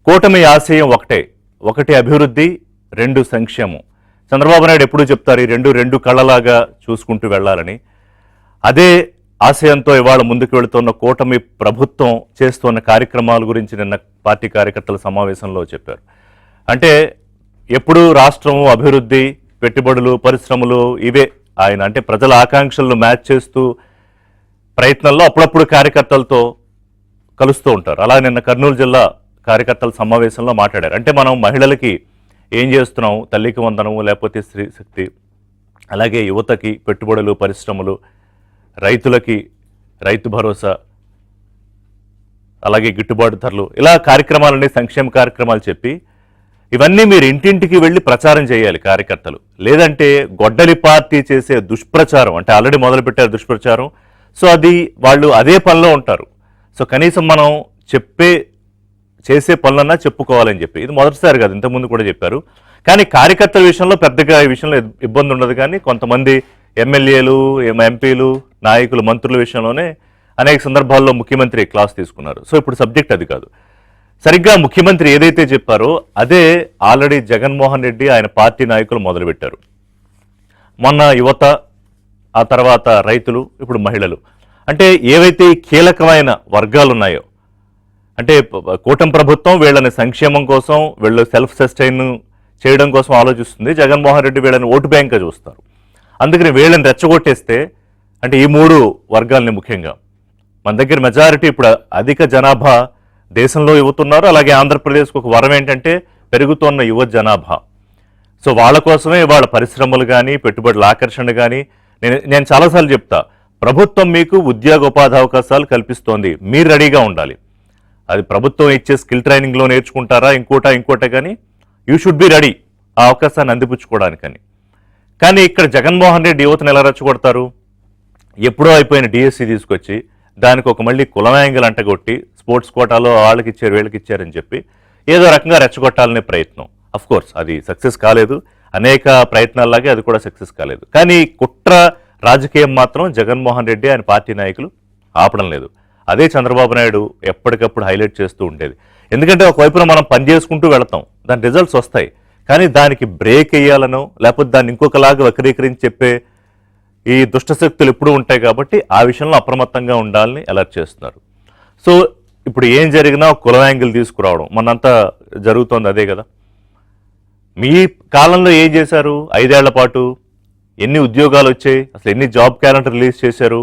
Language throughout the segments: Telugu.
కూటమి ఆశయం ఒకటే, ఒకటి అభివృద్ధి, రెండు సంక్షేమం. చంద్రబాబు నాయుడు ఎప్పుడూ చెప్తారు ఈ రెండు కళ్ళలాగా చూసుకుంటూ వెళ్ళాలని. అదే ఆశయంతో ఇవాళ ముందుకు వెళుతున్న కూటమి ప్రభుత్వం చేస్తున్న కార్యక్రమాల గురించి నిన్న పార్టీ కార్యకర్తల సమావేశంలో చెప్పారు. అంటే ఎప్పుడూ రాష్ట్రం అభివృద్ధి, పెట్టుబడులు, పరిశ్రమలు ఇవే ఆయన అంటే ప్రజల ఆకాంక్షలను మ్యాచ్ చేస్తూ ప్రయత్నంలో అప్పుడప్పుడు కార్యకర్తలతో కలుస్తూ ఉంటారు. అలా నిన్న కర్నూలు జిల్లా కార్యకర్తల సమావేశంలో మాట్లాడారు. అంటే మనం మహిళలకి ఏం చేస్తున్నాం, తల్లికి వందనము, లేకపోతే స్త్రీ శక్తి, అలాగే యువతకి పెట్టుబడులు, పరిశ్రమలు, రైతులకి రైతు భరోసా, అలాగే గిట్టుబాటు ధరలు, ఇలా కార్యక్రమాలన్నీ సంక్షేమ కార్యక్రమాలు చెప్పి ఇవన్నీ మీరు ఇంటింటికి వెళ్ళి ప్రచారం చేయాలి కార్యకర్తలు. లేదంటే గొడ్డలి పార్టీ చేసే దుష్ప్రచారం, అంటే ఆల్రెడీ మొదలుపెట్టారు దుష్ప్రచారం, సో అది వాళ్ళు అదే పనిలో ఉంటారు. సో కనీసం మనం చేసే పనులన్నా చెప్పుకోవాలని చెప్పి, ఇది మొదటిసారి కాదు, ఇంతకుముందు కూడా చెప్పారు. కానీ కార్యకర్తల విషయంలో పెద్దగా ఈ విషయంలో ఇబ్బంది ఉండదు. కానీ కొంతమంది ఎమ్మెల్యేలు, ఎంపీలు, నాయకులు, మంత్రుల విషయంలోనే అనేక సందర్భాల్లో ముఖ్యమంత్రి క్లాస్ తీసుకున్నారు. సో ఇప్పుడు సబ్జెక్ట్ అది కాదు. సరిగ్గా ముఖ్యమంత్రి ఏదైతే చెప్పారో అదే ఆల్రెడీ జగన్మోహన్ రెడ్డి ఆయన పార్టీ నాయకులు మొదలుపెట్టారు. మొన్న యువత, ఆ తర్వాత రైతులు, ఇప్పుడు మహిళలు, అంటే ఏవైతే కీలకమైన వర్గాలు ఉన్నాయో, అంటే కూటమి ప్రభుత్వం వీళ్ళని సంక్షేమం కోసం, వీళ్ళు సెల్ఫ్ సస్టైన్ చేయడం కోసం ఆలోచిస్తుంది. జగన్మోహన్ రెడ్డి వీళ్ళని ఓటు బ్యాంక్గా చూస్తారు. అందుకని వీళ్ళని రెచ్చగొట్టేస్తే, అంటే ఈ మూడు వర్గాలని ముఖ్యంగా మన దగ్గర మెజారిటీ ఇప్పుడు అధిక జనాభా దేశంలో యువతున్నారు. అలాగే ఆంధ్రప్రదేశ్కు ఒక వరం ఏంటంటే పెరుగుతున్న యువ జనాభా. సో వాళ్ళ కోసమే వాళ్ళ పరిశ్రమలు కానీ, పెట్టుబడుల ఆకర్షణ కానీ, నేను చాలాసార్లు చెప్తా, ప్రభుత్వం మీకు ఉద్యోగోపాధి అవకాశాలు కల్పిస్తోంది, మీరు రెడీగా ఉండాలి. అది ప్రభుత్వం ఇచ్చే స్కిల్ ట్రైనింగ్లో నేర్చుకుంటారా, ఇంకోట కానీ యూ షుడ్ బి రెడీ ఆ అవకాశాన్ని అందిపుచ్చుకోవడానికని. కానీ ఇక్కడ జగన్మోహన్ రెడ్డి యువతను ఎలా రెచ్చగొడతారు? ఎప్పుడో అయిపోయిన డిఎస్సి తీసుకొచ్చి దానికి ఒక మళ్ళీ కులం యాంగిల్ అంటగొట్టి స్పోర్ట్స్ కోటాలో వాళ్ళకి ఇచ్చారు, వీళ్ళకి ఇచ్చారని చెప్పి ఏదో రకంగా రెచ్చగొట్టాలనే ప్రయత్నం. కోర్స్ అది సక్సెస్ కాలేదు, అనేక ప్రయత్నాల్లాగే అది కూడా సక్సెస్ కాలేదు. కానీ కుట్ర రాజకీయం మాత్రం జగన్మోహన్ రెడ్డి ఆయన పార్టీ నాయకులు ఆపడం లేదు. అదే చంద్రబాబు నాయుడు ఎప్పటికప్పుడు హైలైట్ చేస్తూ ఉండేది. ఎందుకంటే ఒకవైపున మనం పని చేసుకుంటూ వెళతాం, దాని రిజల్ట్స్ వస్తాయి. కానీ దానికి బ్రేక్ వేయాలనో, లేకపోతే దాన్ని ఇంకొకలాగా వక్రీకరించి చెప్పే ఈ దుష్టశక్తులు ఎప్పుడూ ఉంటాయి. కాబట్టి ఆ విషయంలో అప్రమత్తంగా ఉండాలని అలర్ట్ చేస్తున్నారు. సో ఇప్పుడు ఏం జరిగినా కులం యాంగిల్ తీసుకురావడం మనంతా జరుగుతోంది అదే కదా. మీ కాలంలో ఏం చేశారు? 5 ఏళ్ల పాటు ఎన్ని ఉద్యోగాలు వచ్చాయి, అసలు ఎన్ని జాబ్ క్యాలెండర్ రిలీజ్ చేశారు,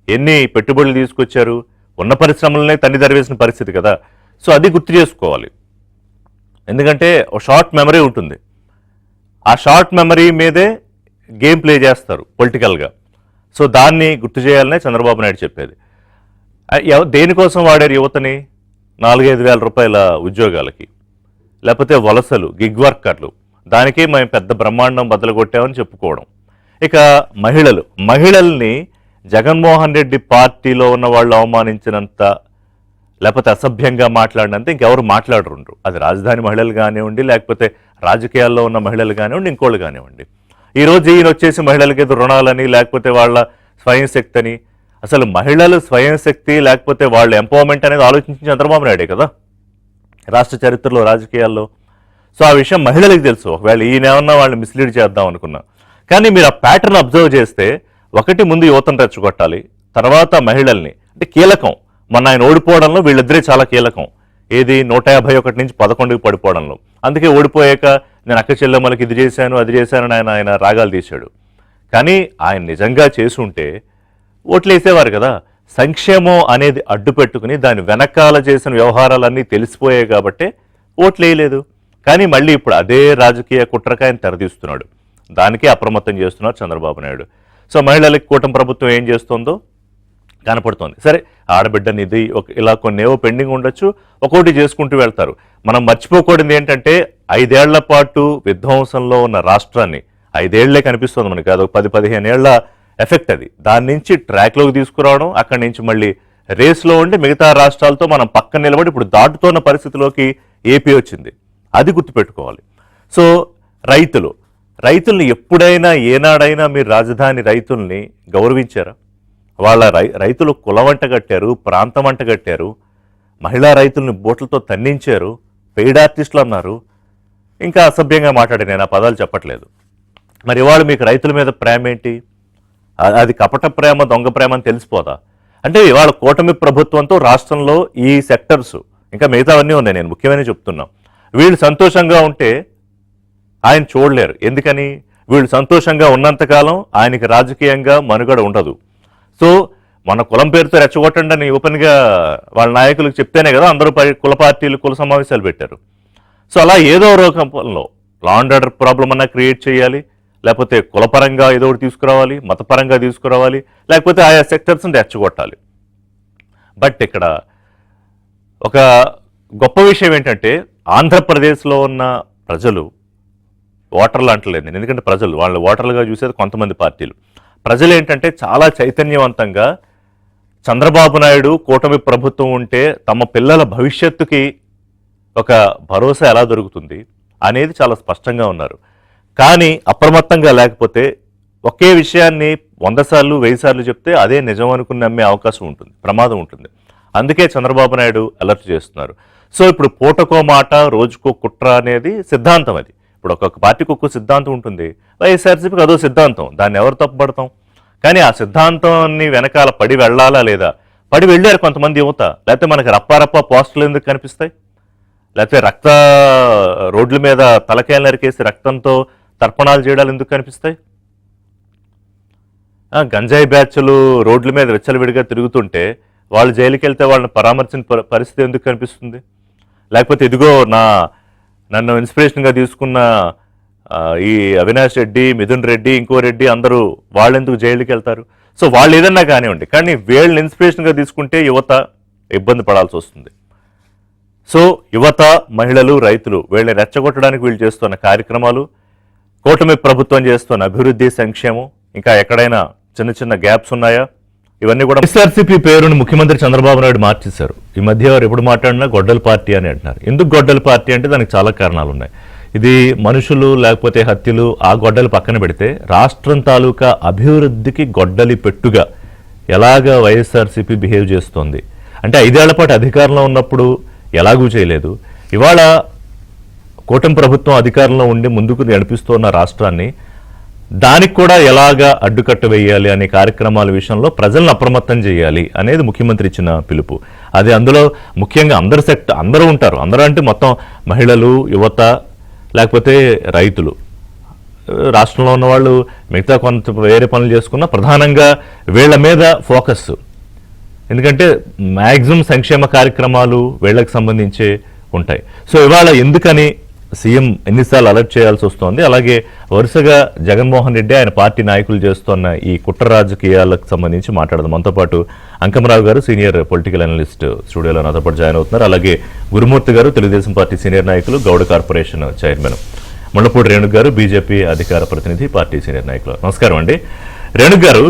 ఎన్ని పెట్టుబడులు తీసుకొచ్చారు, ఉన్న పరిశ్రమలనే తన్ని తరివేసిన పరిస్థితి కదా. సో అది గుర్తు చేసుకోవాలి. ఎందుకంటే ఒక షార్ట్ మెమరీ ఉంటుంది, ఆ షార్ట్ మెమరీ మీదే గేమ్ ప్లే చేస్తారు పొలిటికల్గా. సో దాన్ని గుర్తు చేయాలనే చంద్రబాబు నాయుడు చెప్పేది. దేనికోసం వాడారు యువతని? 4-5 వేల రూపాయల ఉద్యోగాలకి, లేకపోతే వలసలు, గిగ్ వర్కర్లు, దానికే మేము పెద్ద బ్రహ్మాండం బద్దలు కొట్టామని చెప్పుకోవడం. ఇక మహిళల్ని జగన్మోహన్ రెడ్డి పార్టీలో ఉన్న వాళ్ళు అవమానించినంత, లేకపోతే అసభ్యంగా మాట్లాడినంత ఇంకెవరు మాట్లాడరు. అది రాజధాని మహిళలు కానివ్వండి, లేకపోతే రాజకీయాల్లో ఉన్న మహిళలు కానివ్వండి, ఇంకోళ్ళు కానివ్వండి. ఈరోజు ఈయన వచ్చేసి మహిళలకి ఏదో రుణాలని, లేకపోతే వాళ్ళ స్వయం శక్తి అని, అసలు మహిళలు స్వయం శక్తి లేకపోతే వాళ్ళ ఎంపవర్మెంట్ అనేది ఆలోచించిన చంద్రబాబు నాయుడే కదా రాష్ట్ర చరిత్రలో, రాజకీయాల్లో. సో ఆ విషయం మహిళలకు తెలుసు. ఒకవేళ ఈయన ఏమన్నా వాళ్ళని మిస్లీడ్ చేద్దాం అనుకున్నా. కానీ మీరు ఆ ప్యాటర్న్ అబ్జర్వ్ చేస్తే, ఒకటి ముందు యువతను రెచ్చగొట్టాలి, తర్వాత మహిళల్ని. అంటే కీలకం, మొన్న ఆయన ఓడిపోవడంలో వీళ్ళిద్దరే చాలా కీలకం. ఏది 151 నుంచి 11కి పడిపోవడంలో. అందుకే ఓడిపోయాక నేను అక్క చెల్లెమ్మలకి ఇది చేశాను, అది చేశానని ఆయన రాగాలు తీశాడు. కానీ ఆయన నిజంగా చేసి ఉంటే ఓట్లు వేసేవారు కదా. సంక్షేమం అనేది అడ్డు పెట్టుకుని దాని వెనకాల చేసిన వ్యవహారాలన్నీ తెలిసిపోయాయి కాబట్టే ఓట్లు వేయలేదు. కానీ మళ్ళీ ఇప్పుడు అదే రాజకీయ కుట్రకాయని తెరదీస్తున్నాడు. దానికే అప్రమత్తం చేస్తున్నారు చంద్రబాబు నాయుడు. సో మహిళలకు కూటమి ప్రభుత్వం ఏం చేస్తుందో కనపడుతోంది. సరే, ఆడబిడ్డని ఇది ఇలా కొన్నేవో పెండింగ్ ఉండొచ్చు, ఒక్కోటి చేసుకుంటూ వెళ్తారు. మనం మర్చిపోకూడదు ఏంటంటే 5 ఏళ్ల పాటు విధ్వంసంలో ఉన్న రాష్ట్రాన్ని, 5 ఏళ్లే కనిపిస్తుంది మనకి, అదొక 10-15 ఏళ్ల ఎఫెక్ట్ అది. దాని నుంచి ట్రాక్లోకి తీసుకురావడం, అక్కడి నుంచి మళ్ళీ రేస్లో ఉండి మిగతా రాష్ట్రాలతో మనం పక్కన నిలబడి ఇప్పుడు దాటుతున్న పరిస్థితిలోకి ఏపీ వచ్చింది. అది గుర్తుపెట్టుకోవాలి. సో రైతుల్ని ఎప్పుడైనా ఏనాడైనా మీరు రాజధాని రైతుల్ని గౌరవించారా? వాళ్ళ రైతులు కులవంట కట్టారు, ప్రాంతం వంట కట్టారు, మహిళా రైతుల్ని బోట్లతో తన్నించారు, పెయిడ్ ఆర్టిస్టులు అన్నారు, ఇంకా అసభ్యంగా మాట్లాడి నేను ఆ పదాలు చెప్పట్లేదు. మరి ఇవాళ మీకు రైతుల మీద ప్రేమ ఏంటి? అది కపట ప్రేమ, దొంగ ప్రేమ అని తెలిసిపోదా? అంటే ఇవాళ కూటమి ప్రభుత్వంతో రాష్ట్రంలో ఈ సెక్టర్స్, ఇంకా మిగతావన్నీ ఉన్నాయి, నేను ముఖ్యమైన చెప్తున్నాం. వీళ్ళు సంతోషంగా ఉంటే ఆయన చూడలేరు. ఎందుకని? వీళ్ళు సంతోషంగా ఉన్నంతకాలం ఆయనకి రాజకీయంగా మనుగడ ఉండదు. సో మన కులం పేరుతో రెచ్చగొట్టండి అని ఓపెన్గా వాళ్ళ నాయకులకు చెప్తేనే కదా అందరూ కుల పార్టీలు, కుల సమావేశాలు పెట్టారు. సో అలా ఏదో రూపంలో లా అండ్ ఆర్డర్ ప్రాబ్లం అన్నా క్రియేట్ చేయాలి, లేకపోతే కులపరంగా ఏదో ఒకటి తీసుకురావాలి, మతపరంగా తీసుకురావాలి, లేకపోతే ఆయా సెక్టర్స్ని రెచ్చగొట్టాలి. బట్ ఇక్కడ ఒక గొప్ప విషయం ఏంటంటే ఆంధ్రప్రదేశ్లో ఉన్న ప్రజలు, ఓటర్లు అంటలేదు నేను, ఎందుకంటే ప్రజలు వాళ్ళు ఓటర్లుగా చూసేది కొంతమంది పార్టీలు, ప్రజలు ఏంటంటే చాలా చైతన్యవంతంగా చంద్రబాబు నాయుడు కూటమి ప్రభుత్వం ఉంటే తమ పిల్లల భవిష్యత్తుకి ఒక భరోసా ఎలా దొరుకుతుంది అనేది చాలా స్పష్టంగా ఉన్నారు. కానీ అప్రమత్తంగా లేకపోతే ఒకే విషయాన్ని 100 సార్లు 1000 సార్లు చెప్తే అదే నిజం అనుకుని నమ్మే అవకాశం ఉంటుంది, ప్రమాదం ఉంటుంది. అందుకే చంద్రబాబు నాయుడు అలర్ట్ చేస్తున్నారు. సో ఇప్పుడు పూటకో మాట రోజుకో కుట్ర అనేది సిద్ధాంతం. అది ఇప్పుడు ఒక్కొక్క పార్టీకి ఒక్కో సిద్ధాంతం ఉంటుంది, వైఎస్ఆర్సీపీకి అదో సిద్ధాంతం, దాన్ని ఎవరు తప్పుపడతాం? కానీ ఆ సిద్ధాంతాన్ని వెనకాల పడి వెళ్ళాలా లేదా? పడి వెళ్ళారు కొంతమంది యువత. లేకపోతే మనకి రప్పారప్ప పోస్టులు ఎందుకు కనిపిస్తాయి? లేకపోతే రోడ్ల మీద తలకాయలు నరికేసి రక్తంతో తర్పణాలు చేయడాలు ఎందుకు కనిపిస్తాయి? గంజాయి బ్యాచ్లు రోడ్ల మీద విచ్చలవిడిగా తిరుగుతుంటే వాళ్ళు జైలుకి వెళ్తే వాళ్ళని పరామర్శించిన పరిస్థితి ఎందుకు కనిపిస్తుంది? లేకపోతే ఇదిగో నన్ను ఇన్స్పిరేషన్గా తీసుకున్న ఈ అవినాష్ రెడ్డి, మిథున్ రెడ్డి, ఇంకో రెడ్డి అందరూ వాళ్ళు ఎందుకు జైలుకి వెళ్తారు? సో వాళ్ళు ఏదన్నా కానివ్వండి, కానీ వీళ్ళని ఇన్స్పిరేషన్గా తీసుకుంటే యువత ఇబ్బంది పడాల్సి వస్తుంది. సో యువత, మహిళలు, రైతులు వీళ్ళని రెచ్చగొట్టడానికి వీళ్ళు చేస్తున్న కార్యక్రమాలు, కూటమి ప్రభుత్వం చేస్తున్న అభివృద్ధి, సంక్షేమం, ఇంకా ఎక్కడైనా చిన్న చిన్న గ్యాప్స్ ఉన్నాయా? ఇవన్నీ కూడా వైఎస్ఆర్సీపీ పేరును ముఖ్యమంత్రి చంద్రబాబు నాయుడు మార్చేశారు. ఈ మధ్య వారు ఎప్పుడు మాట్లాడినా గొడ్డల పార్టీ అని అంటున్నారు. ఎందుకు గొడ్డల పార్టీ అంటే దానికి చాలా కారణాలు ఉన్నాయి. ఇది మనుషులు లేకపోతే హత్యలు ఆ గొడ్డలు పక్కన పెడితే రాష్ట్రం తాలూకా అభివృద్ధికి గొడ్డలి పెట్టుగా ఎలాగా వైఎస్ఆర్సీపీ బిహేవ్ చేస్తోంది అంటే 5 ఏళ్ల పాటు అధికారంలో ఉన్నప్పుడు ఎలాగూ చేయలేదు. ఇవాళ కూటమి ప్రభుత్వం అధికారంలో ఉండి ముందుకు నడిపిస్తున్న రాష్ట్రాన్ని దానికి కూడా ఎలాగా అడ్డుకట్ట వేయాలి అనే కార్యక్రమాల విషయంలో ప్రజలను అప్రమత్తం చేయాలి అనేది ముఖ్యమంత్రి ఇచ్చిన పిలుపు. అది అందులో ముఖ్యంగా అందరూ ఉంటారు. అందరూ అంటే మొత్తం మహిళలు, యువత, లేకపోతే రైతులు, రాష్ట్రంలో ఉన్న వాళ్ళు మిగతా కొంత వేరే పనులు చేసుకున్నా ప్రధానంగా వీళ్ళ మీద ఫోకస్. ఎందుకంటే మ్యాక్సిమం సంక్షేమ కార్యక్రమాలు వీళ్ళకి సంబంధించే ఉంటాయి. సో ఇవాళ ఎందుకని సీఎం ఎన్నిసార్లు అలర్ట్ చేయాల్సి వస్తోంది? అలాగే వరుసగా జగన్మోహన్ రెడ్డి ఆయన పార్టీ నాయకులు చేస్తున్న ఈ కుట్ర రాజకీయాలకు సంబంధించి మాట్లాడదాం. మనతో పాటు అంకమరావు గారు, సీనియర్ పొలిటికల్ అనలిస్ట్ స్టూడియోలో నాతో పాటు జాయిన్ అవుతున్నారు. అలాగే గురుమూర్తి గారు, తెలుగుదేశం పార్టీ సీనియర్ నాయకులు, గౌడ కార్పొరేషన్ చైర్మన్. ముళ్ళపూడి రేణుక్ గారు, బీజేపీ అధికార ప్రతినిధి, పార్టీ సీనియర్ నాయకులు. నమస్కారం అండి. రేణుక్ గారు,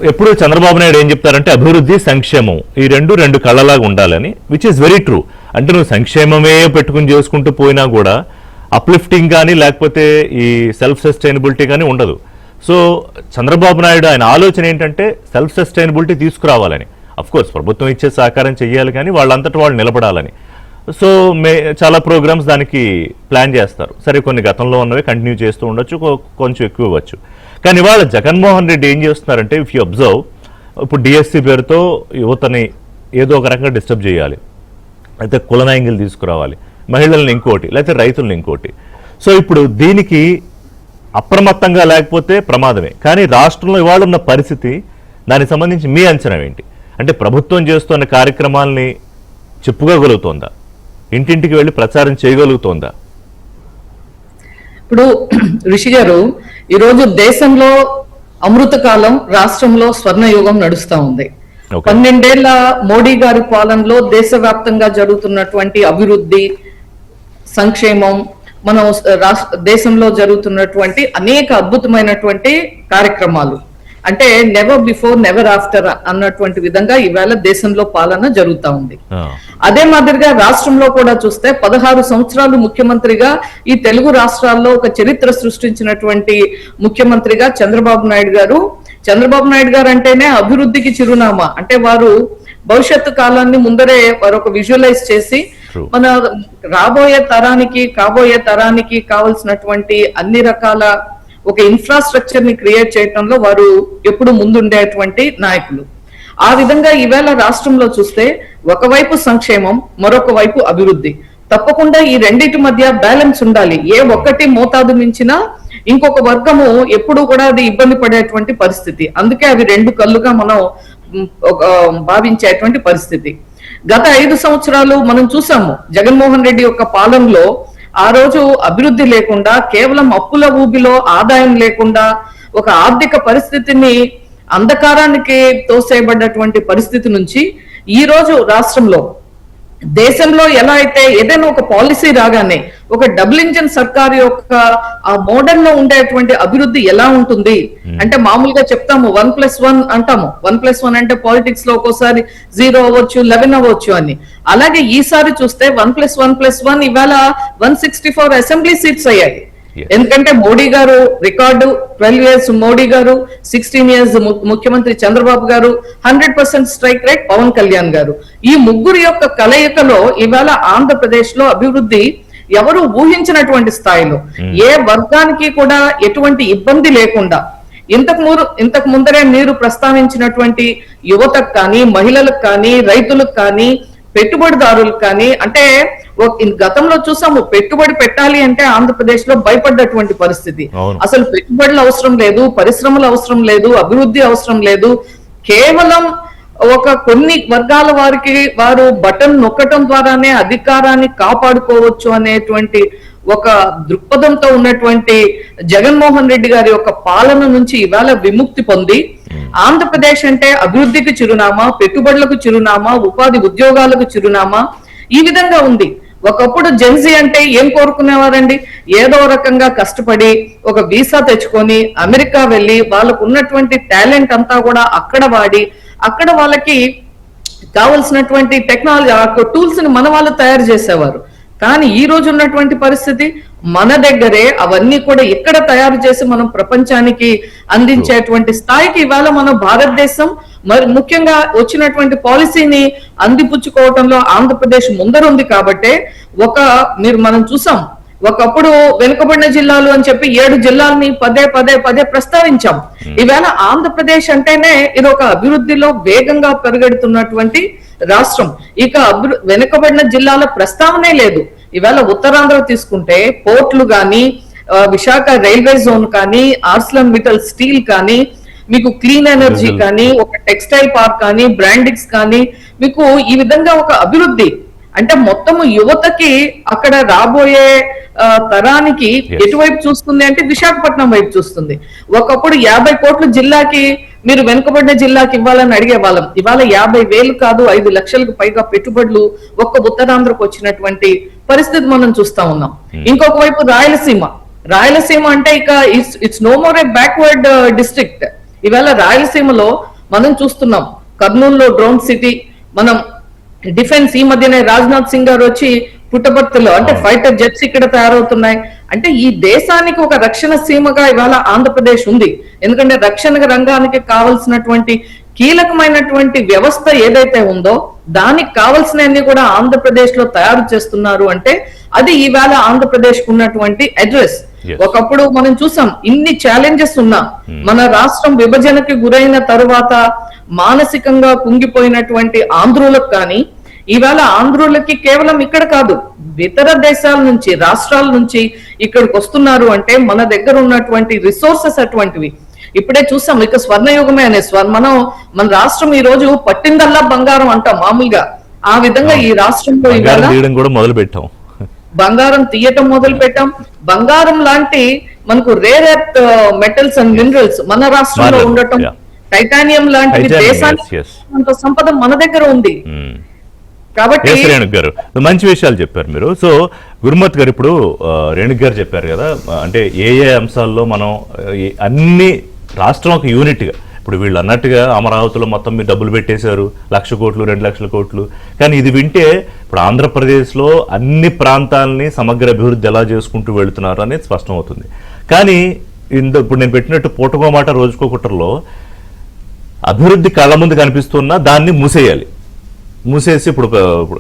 ఎప్పుడు చంద్రబాబు నాయుడు ఏం చెప్తారంటే అభివృద్ధి, సంక్షేమం ఈ రెండు కళ్ళలాగా ఉండాలని, విచ్ ఈస్ వెరీ ట్రూ. అంటే నువ్వు సంక్షేమమే పెట్టుకుని చేసుకుంటూ పోయినా కూడా అప్లిఫ్టింగ్ కానీ లేకపోతే ఈ సెల్ఫ్ సస్టైనబిలిటీ కానీ ఉండదు. సో చంద్రబాబు నాయుడు ఆయన ఆలోచన ఏంటంటే సెల్ఫ్ సస్టైనబిలిటీ తీసుకురావాలని. అఫ్కోర్స్ ప్రభుత్వం ఇచ్చే సహకారం చెయ్యాలి, కానీ వాళ్ళంతటా వాళ్ళు నిలబడాలని. సో చాలా ప్రోగ్రామ్స్ దానికి ప్లాన్ చేస్తారు. సరే, కొన్ని గతంలో ఉన్నవి కంటిన్యూ చేస్తూ ఉండొచ్చు, కొంచెం ఎక్కువ ఇవ్వచ్చు. కానీ ఇవాళ జగన్మోహన్ రెడ్డి ఏం చేస్తున్నారంటే, ఇఫ్ యూ అబ్జర్వ్, ఇప్పుడు డిఎస్సి పేరుతో యువతని ఏదో ఒక రకంగా డిస్టర్బ్ చేయాలి, అయితే కుల యాంగిల్ తీసుకురావాలి, మహిళల్ని ఇంకోటి, లేకపోతే రైతులను ఇంకోటి. సో ఇప్పుడు దీనికి అప్రమత్తంగా లేకపోతే ప్రమాదమే. కానీ రాష్ట్రంలో ఇవాళ ఉన్న పరిస్థితి, దానికి సంబంధించి మీ అంచనా ఏంటి? అంటే ప్రభుత్వం చేస్తున్న కార్యక్రమాలని చెప్పుకోగలుగుతోందా? ఇంటింటికి వెళ్ళి ప్రచారం చేయగలుగుతోందా? ఇప్పుడు ఋషి గారు, ఈరోజు దేశంలో అమృతకాలం, రాష్ట్రంలో స్వర్ణయుగం నడుస్తా ఉంది. 12 ఏళ్ల మోడీ గారి పాలనలో దేశవ్యాప్తంగా జరుగుతున్నటువంటి అభివృద్ధి, సంక్షేమం, మన దేశంలో జరుగుతున్నటువంటి అనేక అద్భుతమైనటువంటి కార్యక్రమాలు, అంటే నెవర్ బిఫోర్ నెవర్ ఆఫ్టర్ అన్నటువంటి విధంగా ఈవేళ దేశంలో పాలన జరుగుతా ఉంది. అదే మాదిరిగా రాష్ట్రంలో కూడా చూస్తే 16 సంవత్సరాలు ముఖ్యమంత్రిగా ఈ తెలుగు రాష్ట్రాల్లో ఒక చరిత్ర సృష్టించినటువంటి ముఖ్యమంత్రిగా చంద్రబాబు నాయుడు గారు అంటేనే అభివృద్ధికి చిరునామా. అంటే వారు భవిష్యత్తు కాలాన్ని ముందరే వారు ఒక విజువలైజ్ చేసి True. మన కాబోయే తరానికి కావలసినటువంటి అన్ని రకాల ఒక ఇన్ఫ్రాస్ట్రక్చర్ ని క్రియేట్ చేయడంలో వారు ఎప్పుడు ముందుండేటువంటి నాయకులు. ఆ విధంగా ఈవేళ రాష్ట్రంలో చూస్తే ఒకవైపు సంక్షేమం, మరొక వైపు అభివృద్ధి. తప్పకుండా ఈ రెండింటి మధ్య బ్యాలెన్స్ ఉండాలి. ఏ ఒక్కటి మోతాదు మించినా ఇంకొక వర్గము ఎప్పుడు కూడా అది ఇబ్బంది పడేటువంటి పరిస్థితి. అందుకే అవి రెండు కళ్ళుగా మనం భావించేటువంటి పరిస్థితి. గత 5 సంవత్సరాలు మనం చూసాము జగన్మోహన్ రెడ్డి యొక్క పాలనలో. ఆ రోజు అభివృద్ధి లేకుండా కేవలం అప్పుల ఊబిలో ఆదాయం లేకుండా ఒక ఆర్థిక పరిస్థితిని అంధకారానికి తోసేయబడ్డటువంటి పరిస్థితి నుంచి ఈ రోజు రాష్ట్రంలో, దేశంలో ఎలా అయితే ఏదైనా ఒక పాలసీ రాగానే ఒక డబుల్ ఇంజిన్ సర్కార్ యొక్క ఆ మోడల్ లో ఉండేటువంటి అభివృద్ధి ఎలా ఉంటుంది అంటే, మామూలుగా చెప్తాము 1+1 అంటాము. 1+1 అంటే పాలిటిక్స్ లో ఒక్కోసారి 0 అవ్వచ్చు, 11 అవ్వచ్చు అని. అలాగే ఈసారి చూస్తే 1+1+1 ఇవాళ 164 అసెంబ్లీ సీట్స్ అయ్యాయి. ఎందుకంటే మోడీ గారు రికార్డు 12 years మోడీ గారు, 16 years ముఖ్యమంత్రి చంద్రబాబు గారు, 100% స్ట్రైక్ రేట్ పవన్ కళ్యాణ్ గారు. ఈ ముగ్గురు యొక్క కలయికలో ఇవాళ ఆంధ్రప్రదేశ్ లో అభివృద్ధి ఎవరు ఊహించినటువంటి స్థాయిలో, ఏ వర్గానికి కూడా ఎటువంటి ఇబ్బంది లేకుండా, ఇంతకు ముందరే మీరు ప్రస్తావించినటువంటి యువతకు కానీ, మహిళలకు కానీ, రైతులకు కానీ, పెట్టుబడిదారులకు కానీ, అంటే గతంలో చూసాము పెట్టుబడి పెట్టాలి అంటే ఆంధ్రప్రదేశ్ లో భయపడ్డటువంటి పరిస్థితి. అసలు పెట్టుబడులు అవసరం లేదు, పరిశ్రమలు అవసరం లేదు, అభివృద్ధి అవసరం లేదు. కేవలం ఒక కొన్ని వర్గాల వారికి వారు బటన్ నొక్కటం ద్వారానే అధికారాన్ని కాపాడుకోవచ్చు అనేటువంటి ఒక దృక్పథంతో ఉన్నటువంటి జగన్మోహన్ రెడ్డి గారి యొక్క పాలన నుంచి ఇవాళ విముక్తి పొంది, ఆంధ్రప్రదేశ్ అంటే అభివృద్ధికి చిరునామా, పెట్టుబడులకు చిరునామా, ఉపాధి ఉద్యోగాలకు చిరునామా, ఈ విధంగా ఉంది. ఒకప్పుడు జెన్జీ అంటే ఏం కోరుకునేవారండి? ఏదో రకంగా కష్టపడి ఒక వీసా తెచ్చుకొని అమెరికా వెళ్ళి వాళ్ళకు ఉన్నటువంటి టాలెంట్ అంతా కూడా అక్కడ వాడి, అక్కడ వాళ్ళకి కావలసినటువంటి టెక్నాలజీ టూల్స్ ని మన వాళ్ళు తయారు చేసేవారు. కానీ ఈ రోజు ఉన్నటువంటి పరిస్థితి, మన దగ్గరే అవన్నీ కూడా ఇక్కడ తయారు చేసి మనం ప్రపంచానికి అందించేటువంటి స్థాయికి ఇవాళ మన భారతదేశం, మరి ముఖ్యంగా వచ్చినటువంటి పాలసీని అందిపుచ్చుకోవటంలో ఆంధ్రప్రదేశ్ ముందరుంది. కాబట్టే మనం చూసాం, ఒకప్పుడు వెనుకబడిన జిల్లాలు అని చెప్పి 7 జిల్లాలని పదే ప్రస్తావించాం. ఈవేళ ఆంధ్రప్రదేశ్ అంటేనే ఇది ఒక అభివృద్ధిలో వేగంగా పెరుగెడుతున్నటువంటి రాష్ట్రం. ఇక వెనుకబడిన జిల్లాల ప్రస్తావనే లేదు. ఈవేళ ఉత్తరాంధ్ర తీసుకుంటే పోర్ట్లు కానీ, విశాఖ రైల్వే జోన్ కానీ, ఆర్సిలన్ మిట్టల్ స్టీల్ కానీ, మీకు క్లీన్ ఎనర్జీ కానీ, ఒక టెక్స్టైల్ పార్క్ కానీ, బ్రాండింగ్స్ కానీ, మీకు ఈ విధంగా ఒక అభివృద్ధి అంటే మొత్తము యువతకి అక్కడ రాబోయే తరానికి ఎటువైపు చూస్తుంది అంటే విశాఖపట్నం వైపు చూస్తుంది. ఒకప్పుడు 50 కోట్లు జిల్లాకి, మీరు వెనుకబడిన జిల్లాకి ఇవ్వాలని అడిగే వాళ్ళం. ఇవాళ 50,000 కాదు 5 లక్షలకు పైగా పెట్టుబడులు ఒక్క ఉత్తరాంధ్రకు వచ్చినటువంటి పరిస్థితి మనం చూస్తా ఉన్నాం. ఇంకొక వైపు రాయలసీమ అంటే ఇక it's no more a backward district. ఇవాళ రాయలసీమలో మనం చూస్తున్నాం, కర్నూలులో డ్రోన్ సిటీ, మనం డిఫెన్స్ ఈ మధ్యనే రాజ్నాథ్ సింగ్ గారు వచ్చి పుట్టపర్తిలో అంటే ఫైటర్ జెట్స్ ఇక్కడ తయారవుతున్నాయి. అంటే ఈ దేశానికి ఒక రక్షణ సీమగా ఇవాళ ఆంధ్రప్రదేశ్ ఉంది. ఎందుకంటే రక్షణ రంగానికి కావలసినటువంటి కీలకమైనటువంటి వ్యవస్థ ఏదైతే ఉందో దానికి కావలసినవన్నీ కూడా ఆంధ్రప్రదేశ్ లో తయారు చేస్తున్నారు. అంటే అది ఈవేళ ఆంధ్రప్రదేశ్ కు ఉన్నటువంటి అడ్రస్. ఒకప్పుడు మనం చూసాం ఇన్ని ఛాలెంజెస్ ఉన్నా, మన రాష్ట్రం విభజనకి గురైన తరువాత మానసికంగా కుంగిపోయినటువంటి ఆంధ్రులకు కానీ, ఈవేళ ఆంధ్రులకి కేవలం ఇక్కడ కాదు ఇతర దేశాల నుంచి, రాష్ట్రాల నుంచి ఇక్కడికి వస్తున్నారు. అంటే మన దగ్గర ఉన్నటువంటి రిసోర్సెస్ అటువంటివి. ఇప్పుడే చూసాం, ఇక స్వర్ణయుగమే అనే మన రాష్ట్రం ఈ రోజు పట్టిందల్లా బంగారం అంటాం మామూలుగా. ఆ విధంగా ఈ రాష్ట్రంలో బంగారం తీయటం మొదలు పెట్టాం. బంగారం లాంటి మనకు rare earth metals and minerals మన రాష్ట్రంలో ఉండటం, టైటానియం లాంటివి దేశానికి సంపద మన దగ్గర ఉంది. కాబట్టి రేణుక్ గారు మంచి విషయాలు చెప్పారు మీరు. సో గురుమత్ గారు, ఇప్పుడు రేణుక్ గారు చెప్పారు కదా, అంటే ఏ అంశాల్లో మనం అన్ని రాష్ట్రం ఒక యూనిట్ గా, ఇప్పుడు వీళ్ళు అన్నట్టుగా అమరావతిలో మొత్తం మీరు డబ్బులు పెట్టేశారు, 1,00,000 కోట్లు 2,00,000 కోట్లు, కానీ ఇది వింటే ఇప్పుడు ఆంధ్రప్రదేశ్లో అన్ని ప్రాంతాలని సమగ్ర అభివృద్ధి ఎలా చేసుకుంటూ వెళుతున్నారు అనేది స్పష్టం అవుతుంది. కానీ ఇప్పుడు నేను పెట్టినట్టు పూటకో మాట రోజుకో కుట్రలో అభివృద్ధి కళ్ళ ముందు కనిపిస్తున్నా దాన్ని మూసేయాలి. మూసేసి ఇప్పుడు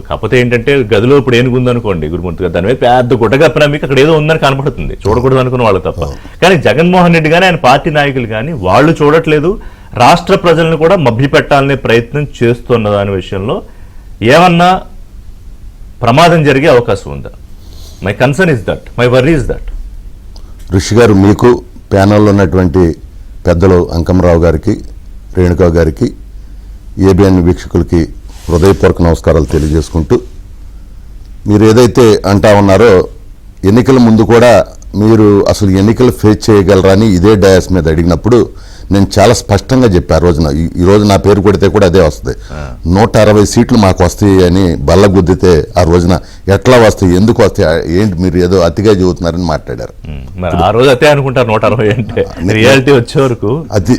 కాకపోతే ఏంటంటే గదిలో ఇప్పుడు ఏనుగు ఉందనుకోండి గురుమూర్తిగా, దాని మీద పెద్ద గుడ్డ కప్పినా మీకు అక్కడ ఏదో ఉందని కనపడుతుంది, చూడకూడదు అనుకున్న వాళ్ళు తప్ప. కానీ జగన్మోహన్ రెడ్డి కానీ ఆయన పార్టీ నాయకులు కానీ వాళ్ళు చూడట్లేదు, రాష్ట్ర ప్రజలను కూడా మభ్యపెట్టాలనే ప్రయత్నం చేస్తున్న దాని విషయంలో ఏమన్నా ప్రమాదం జరిగే అవకాశం ఉందా? My concern is that, my worry is that. ఋషి గారు, మీకు ప్యానల్లో ఉన్నటువంటి పెద్దలు అంకమరావు గారికి, రేణుకా గారికి, ఏబిఎన్ వీక్షకులకి హృదయపూర్వక నమస్కారాలు తెలియజేసుకుంటూ, మీరు ఏదైతే అంటా ఉన్నారో ఎన్నికల ముందు కూడా మీరు అసలు ఎన్నికలు ఫేస్ చేయగలరా అని ఇదే డయాస్ మీద అడిగినప్పుడు నేను చాలా స్పష్టంగా చెప్పాను. ఆ రోజున ఈ రోజు నా పేరు కొడితే కూడా అదే వస్తుంది, 160 సీట్లు మాకు వస్తాయి అని బల్ల గుద్దితే ఆ రోజున ఎట్లా వస్తాయి, ఎందుకు వస్తాయి, ఏంటి మీరు ఏదో అతిగా చెబుతున్నారని మాట్లాడారు. ఆ రోజు అదే అనుకుంటారు 160 అంటే, రియాలిటీ వచ్చే వరకు అది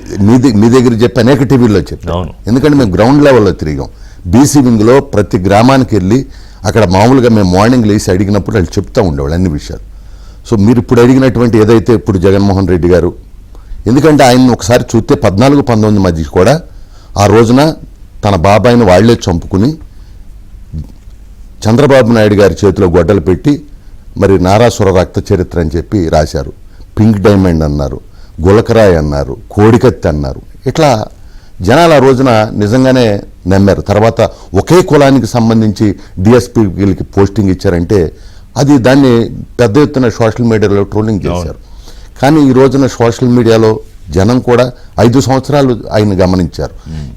మీ దగ్గర చెప్పి అనేక టీవీల్లో చెప్పాను. ఎందుకంటే మేము గ్రౌండ్ లెవెల్లో తిరిగాం. బీసీ వింగ్లో ప్రతి గ్రామానికి వెళ్ళి అక్కడ మామూలుగా మేము మార్నింగ్ లేసి అడిగినప్పుడు వాళ్ళు చెప్తూ ఉండేవాళ్ళు అన్ని విషయాలు. సో మీరు ఇప్పుడు అడిగినటువంటి ఏదైతే ఇప్పుడు జగన్మోహన్ రెడ్డి గారు, ఎందుకంటే ఆయన ఒకసారి చూస్తే 14-19 మధ్య కూడా ఆ రోజున తన బాబాయిని వాళ్లే చంపుకుని చంద్రబాబు నాయుడు గారి చేతిలో గొడ్డలు పెట్టి మరి నారాసుర రక్త చరిత్ర అని చెప్పి రాశారు. పింక్ డైమండ్ అన్నారు, గులకరాయ్ అన్నారు, కోడికత్తి అన్నారు. ఇట్లా జనాలు ఆ రోజున నిజంగానే నమ్మారు. తర్వాత ఒకే కులానికి సంబంధించి డిఎస్పీకి పోస్టింగ్ ఇచ్చారంటే అది దాన్ని పెద్ద ఎత్తున సోషల్ మీడియాలో ట్రోలింగ్ చేశారు. కానీ ఈ రోజున సోషల్ మీడియాలో జనం కూడా 5 సంవత్సరాలు ఆయన గమనించారు.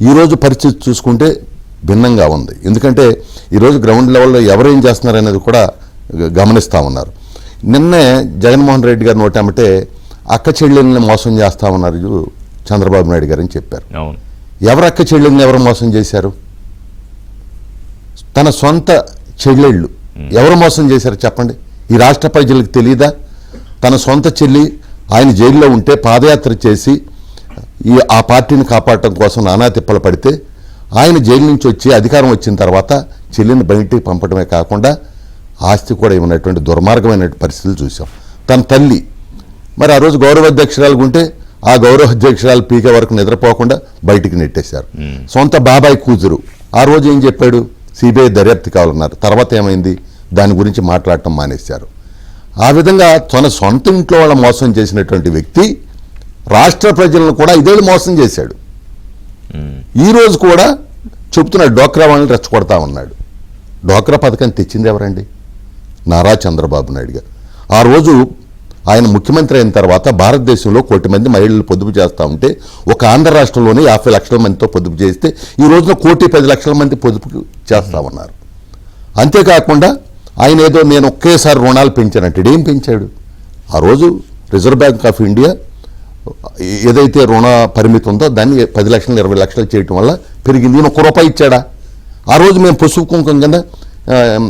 ఈరోజు పరిస్థితి చూసుకుంటే భిన్నంగా ఉంది. ఎందుకంటే ఈరోజు గ్రౌండ్ లెవెల్లో ఎవరేం చేస్తున్నారు అనేది కూడా గమనిస్తూ ఉన్నారు. నిన్నే జగన్మోహన్ రెడ్డి గారు నోటేమంటే అక్క చెల్లెల్ని మోసం చేస్తూ ఉన్నారు చంద్రబాబు నాయుడు గారు అని చెప్పారు. ఎవరు అక్క చెల్లెల్ని ఎవరు మోసం చేశారు? తన సొంత చెల్లెళ్ళు ఎవరు మోసం చేశారు చెప్పండి? ఈ రాష్ట్ర ప్రజలకు తెలియదా? తన సొంత చెల్లి ఆయన జైల్లో ఉంటే పాదయాత్ర చేసి ఆ పార్టీని కాపాడటం కోసం నానా తిప్పలు పడితే ఆయన జైలు నుంచి వచ్చి అధికారం వచ్చిన తర్వాత చెల్లిని బయటికి పంపడమే కాకుండా ఆస్తి కూడా ఇవ్వనటువంటి దుర్మార్గమైన పరిస్థితులు చూసాం. తన తల్లి మరి ఆ రోజు గౌరవ అధ్యక్షురాలు ఉంటే ఆ గౌరవ అధ్యక్షురాలు పీకే వరకు నిద్రపోకుండా బయటికి నెట్టేశారు. సొంత బాబాయ్ కూతురు ఆ రోజు ఏం చెప్పాడు? సిబిఐ దర్యాప్తు కావాలన్నారు. తర్వాత ఏమైంది? దాని గురించి మాట్లాడటం మానేశారు. ఆ విధంగా తన సొంత ఇంట్లో వాళ్ళ మోసం చేసినటువంటి వ్యక్తి రాష్ట్ర ప్రజలను కూడా ఇదేళ్ళు మోసం చేశాడు. ఈరోజు కూడా చెప్తున్నాడు డోక్రా వాళ్ళని రెచ్చగొడతా ఉన్నాడు. డోక్రా పథకాన్ని తెచ్చింది ఎవరండి? నారా చంద్రబాబు నాయుడు గారు. ఆ రోజు ఆయన ముఖ్యమంత్రి అయిన తర్వాత భారతదేశంలో 1 కోటి మంది మహిళలు పొదుపు చేస్తూ ఉంటే ఒక ఆంధ్ర రాష్ట్రంలోనే 50 లక్షల మందితో పొదుపు చేస్తే ఈ రోజున 1,10,00,000 మంది పొదుపు చేస్తా ఉన్నారు. అంతేకాకుండా ఆయన ఏదో నేను ఒకేసారి రుణాలు పెంచానంటే ఏం పెంచాడు? ఆ రోజు రిజర్వ్ బ్యాంక్ ఆఫ్ ఇండియా ఏదైతే రుణ పరిమితి ఉందో దాన్ని 10 లక్షలు 20 లక్షలు చేయటం వల్ల పెరిగింది. ఈయన ₹1 ఇచ్చాడా? ఆ రోజు మేము పసుపు కుంకుమ కింద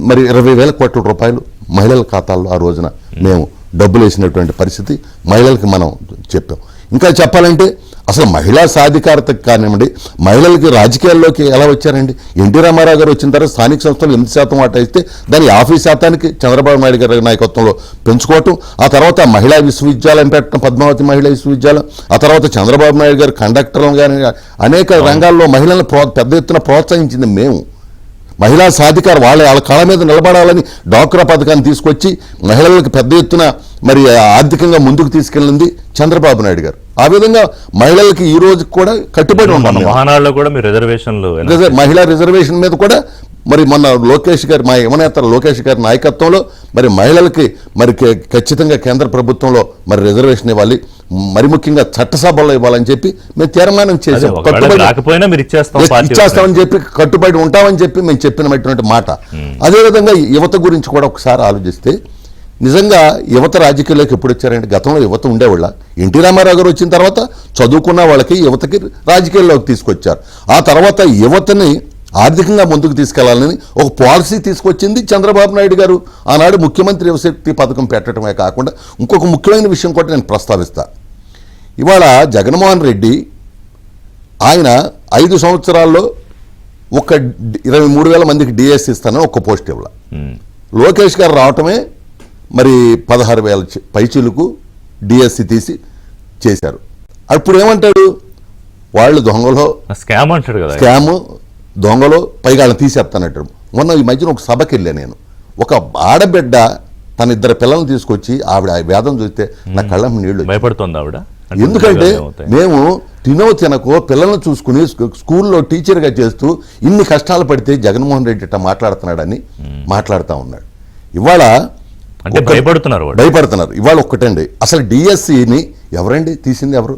మరి 20,000 కోట్ల రూపాయలు మహిళల ఖాతాల్లో ఆ రోజున మేము డబ్బులు వేసినటువంటి పరిస్థితి మహిళలకి మనం చెప్పాం. ఇంకా చెప్పాలంటే అసలు మహిళా సాధికారతకు కానివ్వండి, మహిళలకి రాజకీయాల్లోకి ఎలా వచ్చారండి? ఎన్టీ రామారావు గారు వచ్చిన తర్వాత స్థానిక సంస్థలు 8% వాటా ఇస్తే దాన్ని 50% చంద్రబాబు నాయుడు గారి నాయకత్వంలో పెంచుకోవటం, ఆ తర్వాత మహిళా విశ్వవిద్యాలయం పెట్టడం, పద్మావతి మహిళా విశ్వవిద్యాలయం, ఆ తర్వాత చంద్రబాబు నాయుడు గారు కండక్టర్లు కానీ అనేక రంగాల్లో మహిళలను పెద్ద ఎత్తున ప్రోత్సహించింది మేము. మహిళా సాధికార వాళ్ళ కాళ్ళ మీద నిలబడాలని డాక్రా పథకాన్ని తీసుకొచ్చి మహిళలకు పెద్ద ఎత్తున మరి ఆర్థికంగా ముందుకు తీసుకెళ్ళింది చంద్రబాబు నాయుడు గారు. ఆ విధంగా మహిళలకి ఈ రోజు కూడా కట్టుబడి ఉన్నాం. మహానాడులో కూడా మీరు రిజర్వేషన్లు మహిళా రిజర్వేషన్ మీద కూడా మరి మొన్న లోకేష్ గారు, మా యువనేత లోకేష్ గారి నాయకత్వంలో మరి మహిళలకి మరి ఖచ్చితంగా కేంద్ర ప్రభుత్వంలో మరి రిజర్వేషన్ ఇవ్వాలి, మరి ముఖ్యంగా చట్టసభల్లో ఇవ్వాలని చెప్పి మేము తీర్మానం చేసాం. ఇచ్చేస్తామని చెప్పి కట్టుబడి ఉంటామని చెప్పి మేము చెప్పినటువంటి మాట. అదేవిధంగా యువత గురించి కూడా ఒకసారి ఆలోచిస్తే నిజంగా యువత రాజకీయాల్లోకి ఎప్పుడు వచ్చారంటే గతంలో యువత ఉండేవాళ్ళ. ఎన్టీ రామారావు గారు వచ్చిన తర్వాత చదువుకున్న వాళ్ళకి యువతకి రాజకీయాల్లోకి తీసుకొచ్చారు. ఆ తర్వాత యువతని ఆర్థికంగా ముందుకు తీసుకెళ్లాలని ఒక పాలసీ తీసుకొచ్చింది చంద్రబాబు నాయుడు గారు. ఆనాడు ముఖ్యమంత్రి యువశక్తి పథకం పెట్టడమే కాకుండా ఇంకొక ముఖ్యమైన విషయం కూడా నేను ప్రస్తావిస్తా. ఇవాళ జగన్మోహన్ రెడ్డి ఆయన 5 సంవత్సరాల్లో ఒక 23,000 మందికి డిఎస్ ఇస్తానని ఒక్క పోస్ట్ ఇవ్వాల. లోకేష్ గారు రావటమే మరి 16,000 పైచీలకు డిఎస్సి తీసి చేశారు. అప్పుడు ఏమంటాడు? వాళ్ళు దొంగలో స్కామ్ అంటాడు కదా, స్కాము దొంగలో పైగా వాళ్ళని తీసేస్తానంటాడు. మొన్న ఈ మధ్యన ఒక సభకి వెళ్ళా నేను. ఒక ఆడబిడ్డ తన 2 పిల్లల్ని తీసుకొచ్చి ఆవిడ ఆ వేదం చూస్తే నా కళ్ళ నీళ్లు భయపడుతుంది ఆవిడ. ఎందుకంటే మేము తినకో పిల్లల్ని చూసుకుని స్కూల్లో టీచర్గా చేస్తూ ఇన్ని కష్టాలు పడితే జగన్మోహన్ రెడ్డి ఇట్లా మాట్లాడుతున్నాడని మాట్లాడుతూ ఉన్నాడు. ఇవాళ అంటే భయపడుతున్నారు. ఇవాళ ఒక్కటండి, అసలు డిఎస్సిని ఎవరండి తీసింది? ఎవరు?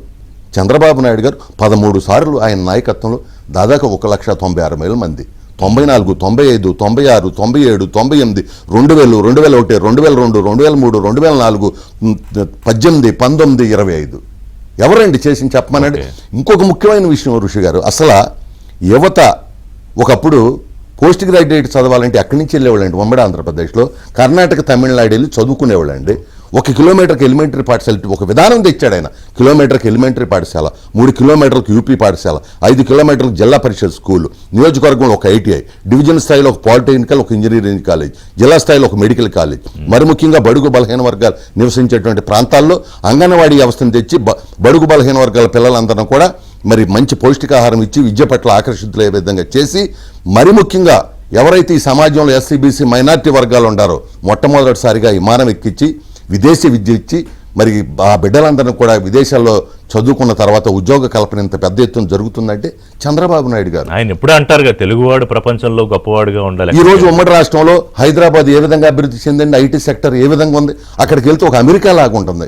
చంద్రబాబు నాయుడు గారు 13 సార్లు ఆయన నాయకత్వంలో దాదాపు 1,96,000 మంది 94, 95, 96, 97, 98, 2000, 2001, 2002, 2003, 2004, 18, 19, 25 ఎవరండి చేసింది చెప్పమనండి. ఇంకొక ముఖ్యమైన విషయం ఋషి గారు, అసలు యువత ఒకప్పుడు పోస్ట్ గ్రాడ్యుయేట్ చదవాలంటే ఎక్కడి నుంచి వెళ్ళేవాళ్ళండి? ఉమ్మడి ఆంధ్రప్రదేశ్లో కర్ణాటక, తమిళనాడు వెళ్ళి చదువుకునేవాళ్ళండి. 1 కిలోమీటర్కి ఎలిమెంటరీ పాఠశాల ఒక విధానం తెచ్చాడు ఆయన. కిలోమీటర్కి ఎలిమెంటరీ పాఠశాల, 3 కిలోమీటర్లకు యూపీ పాఠశాల, 5 కిలోమీటర్లకు జిల్లా పరిషత్ స్కూల్, నియోజకవర్గంలో ఒక ఐటీఐ, డివిజన్ స్థాయిలో ఒక పాలిటెక్నికల్, ఒక ఇంజనీరింగ్ కాలేజ్, జిల్లా స్థాయిలో ఒక మెడికల్ కాలేజ్. మరి ముఖ్యంగా బడుగు బలహీన వర్గాలు నివసించేటువంటి ప్రాంతాల్లో అంగన్వాడీ వ్యవస్థను తెచ్చి బడుగు బలహీన వర్గాల పిల్లలందరినీ కూడా మరి మంచి పౌష్టికాహారం ఇచ్చి విద్య పట్ల ఆకర్షితులయ్యే విధంగా చేసి, మరి ముఖ్యంగా ఎవరైతే ఈ సమాజంలో ఎస్సీబీసీ మైనారిటీ వర్గాలు ఉండారో మొట్టమొదటిసారిగా విమానం ఎక్కించి విదేశీ విద్య ఇచ్చి మరి ఆ బిడ్డలందరినీ కూడా విదేశాల్లో చదువుకున్న తర్వాత ఉద్యోగ కల్పన ఇంత పెద్ద ఎత్తున జరుగుతుందంటే చంద్రబాబు నాయుడు గారు. ఆయన ఎప్పుడు అంటారుగా తెలుగువాడు ప్రపంచంలో గొప్పవాడుగా ఉండాలి. ఈ రోజు ఉమ్మడి రాష్ట్రంలో హైదరాబాద్ ఏ విధంగా అభివృద్ధి చెందింది, ఐటీ సెక్టర్ ఏ విధంగా ఉంది, అక్కడికి వెళ్తే ఒక అమెరికా లాగా ఉంటుంది.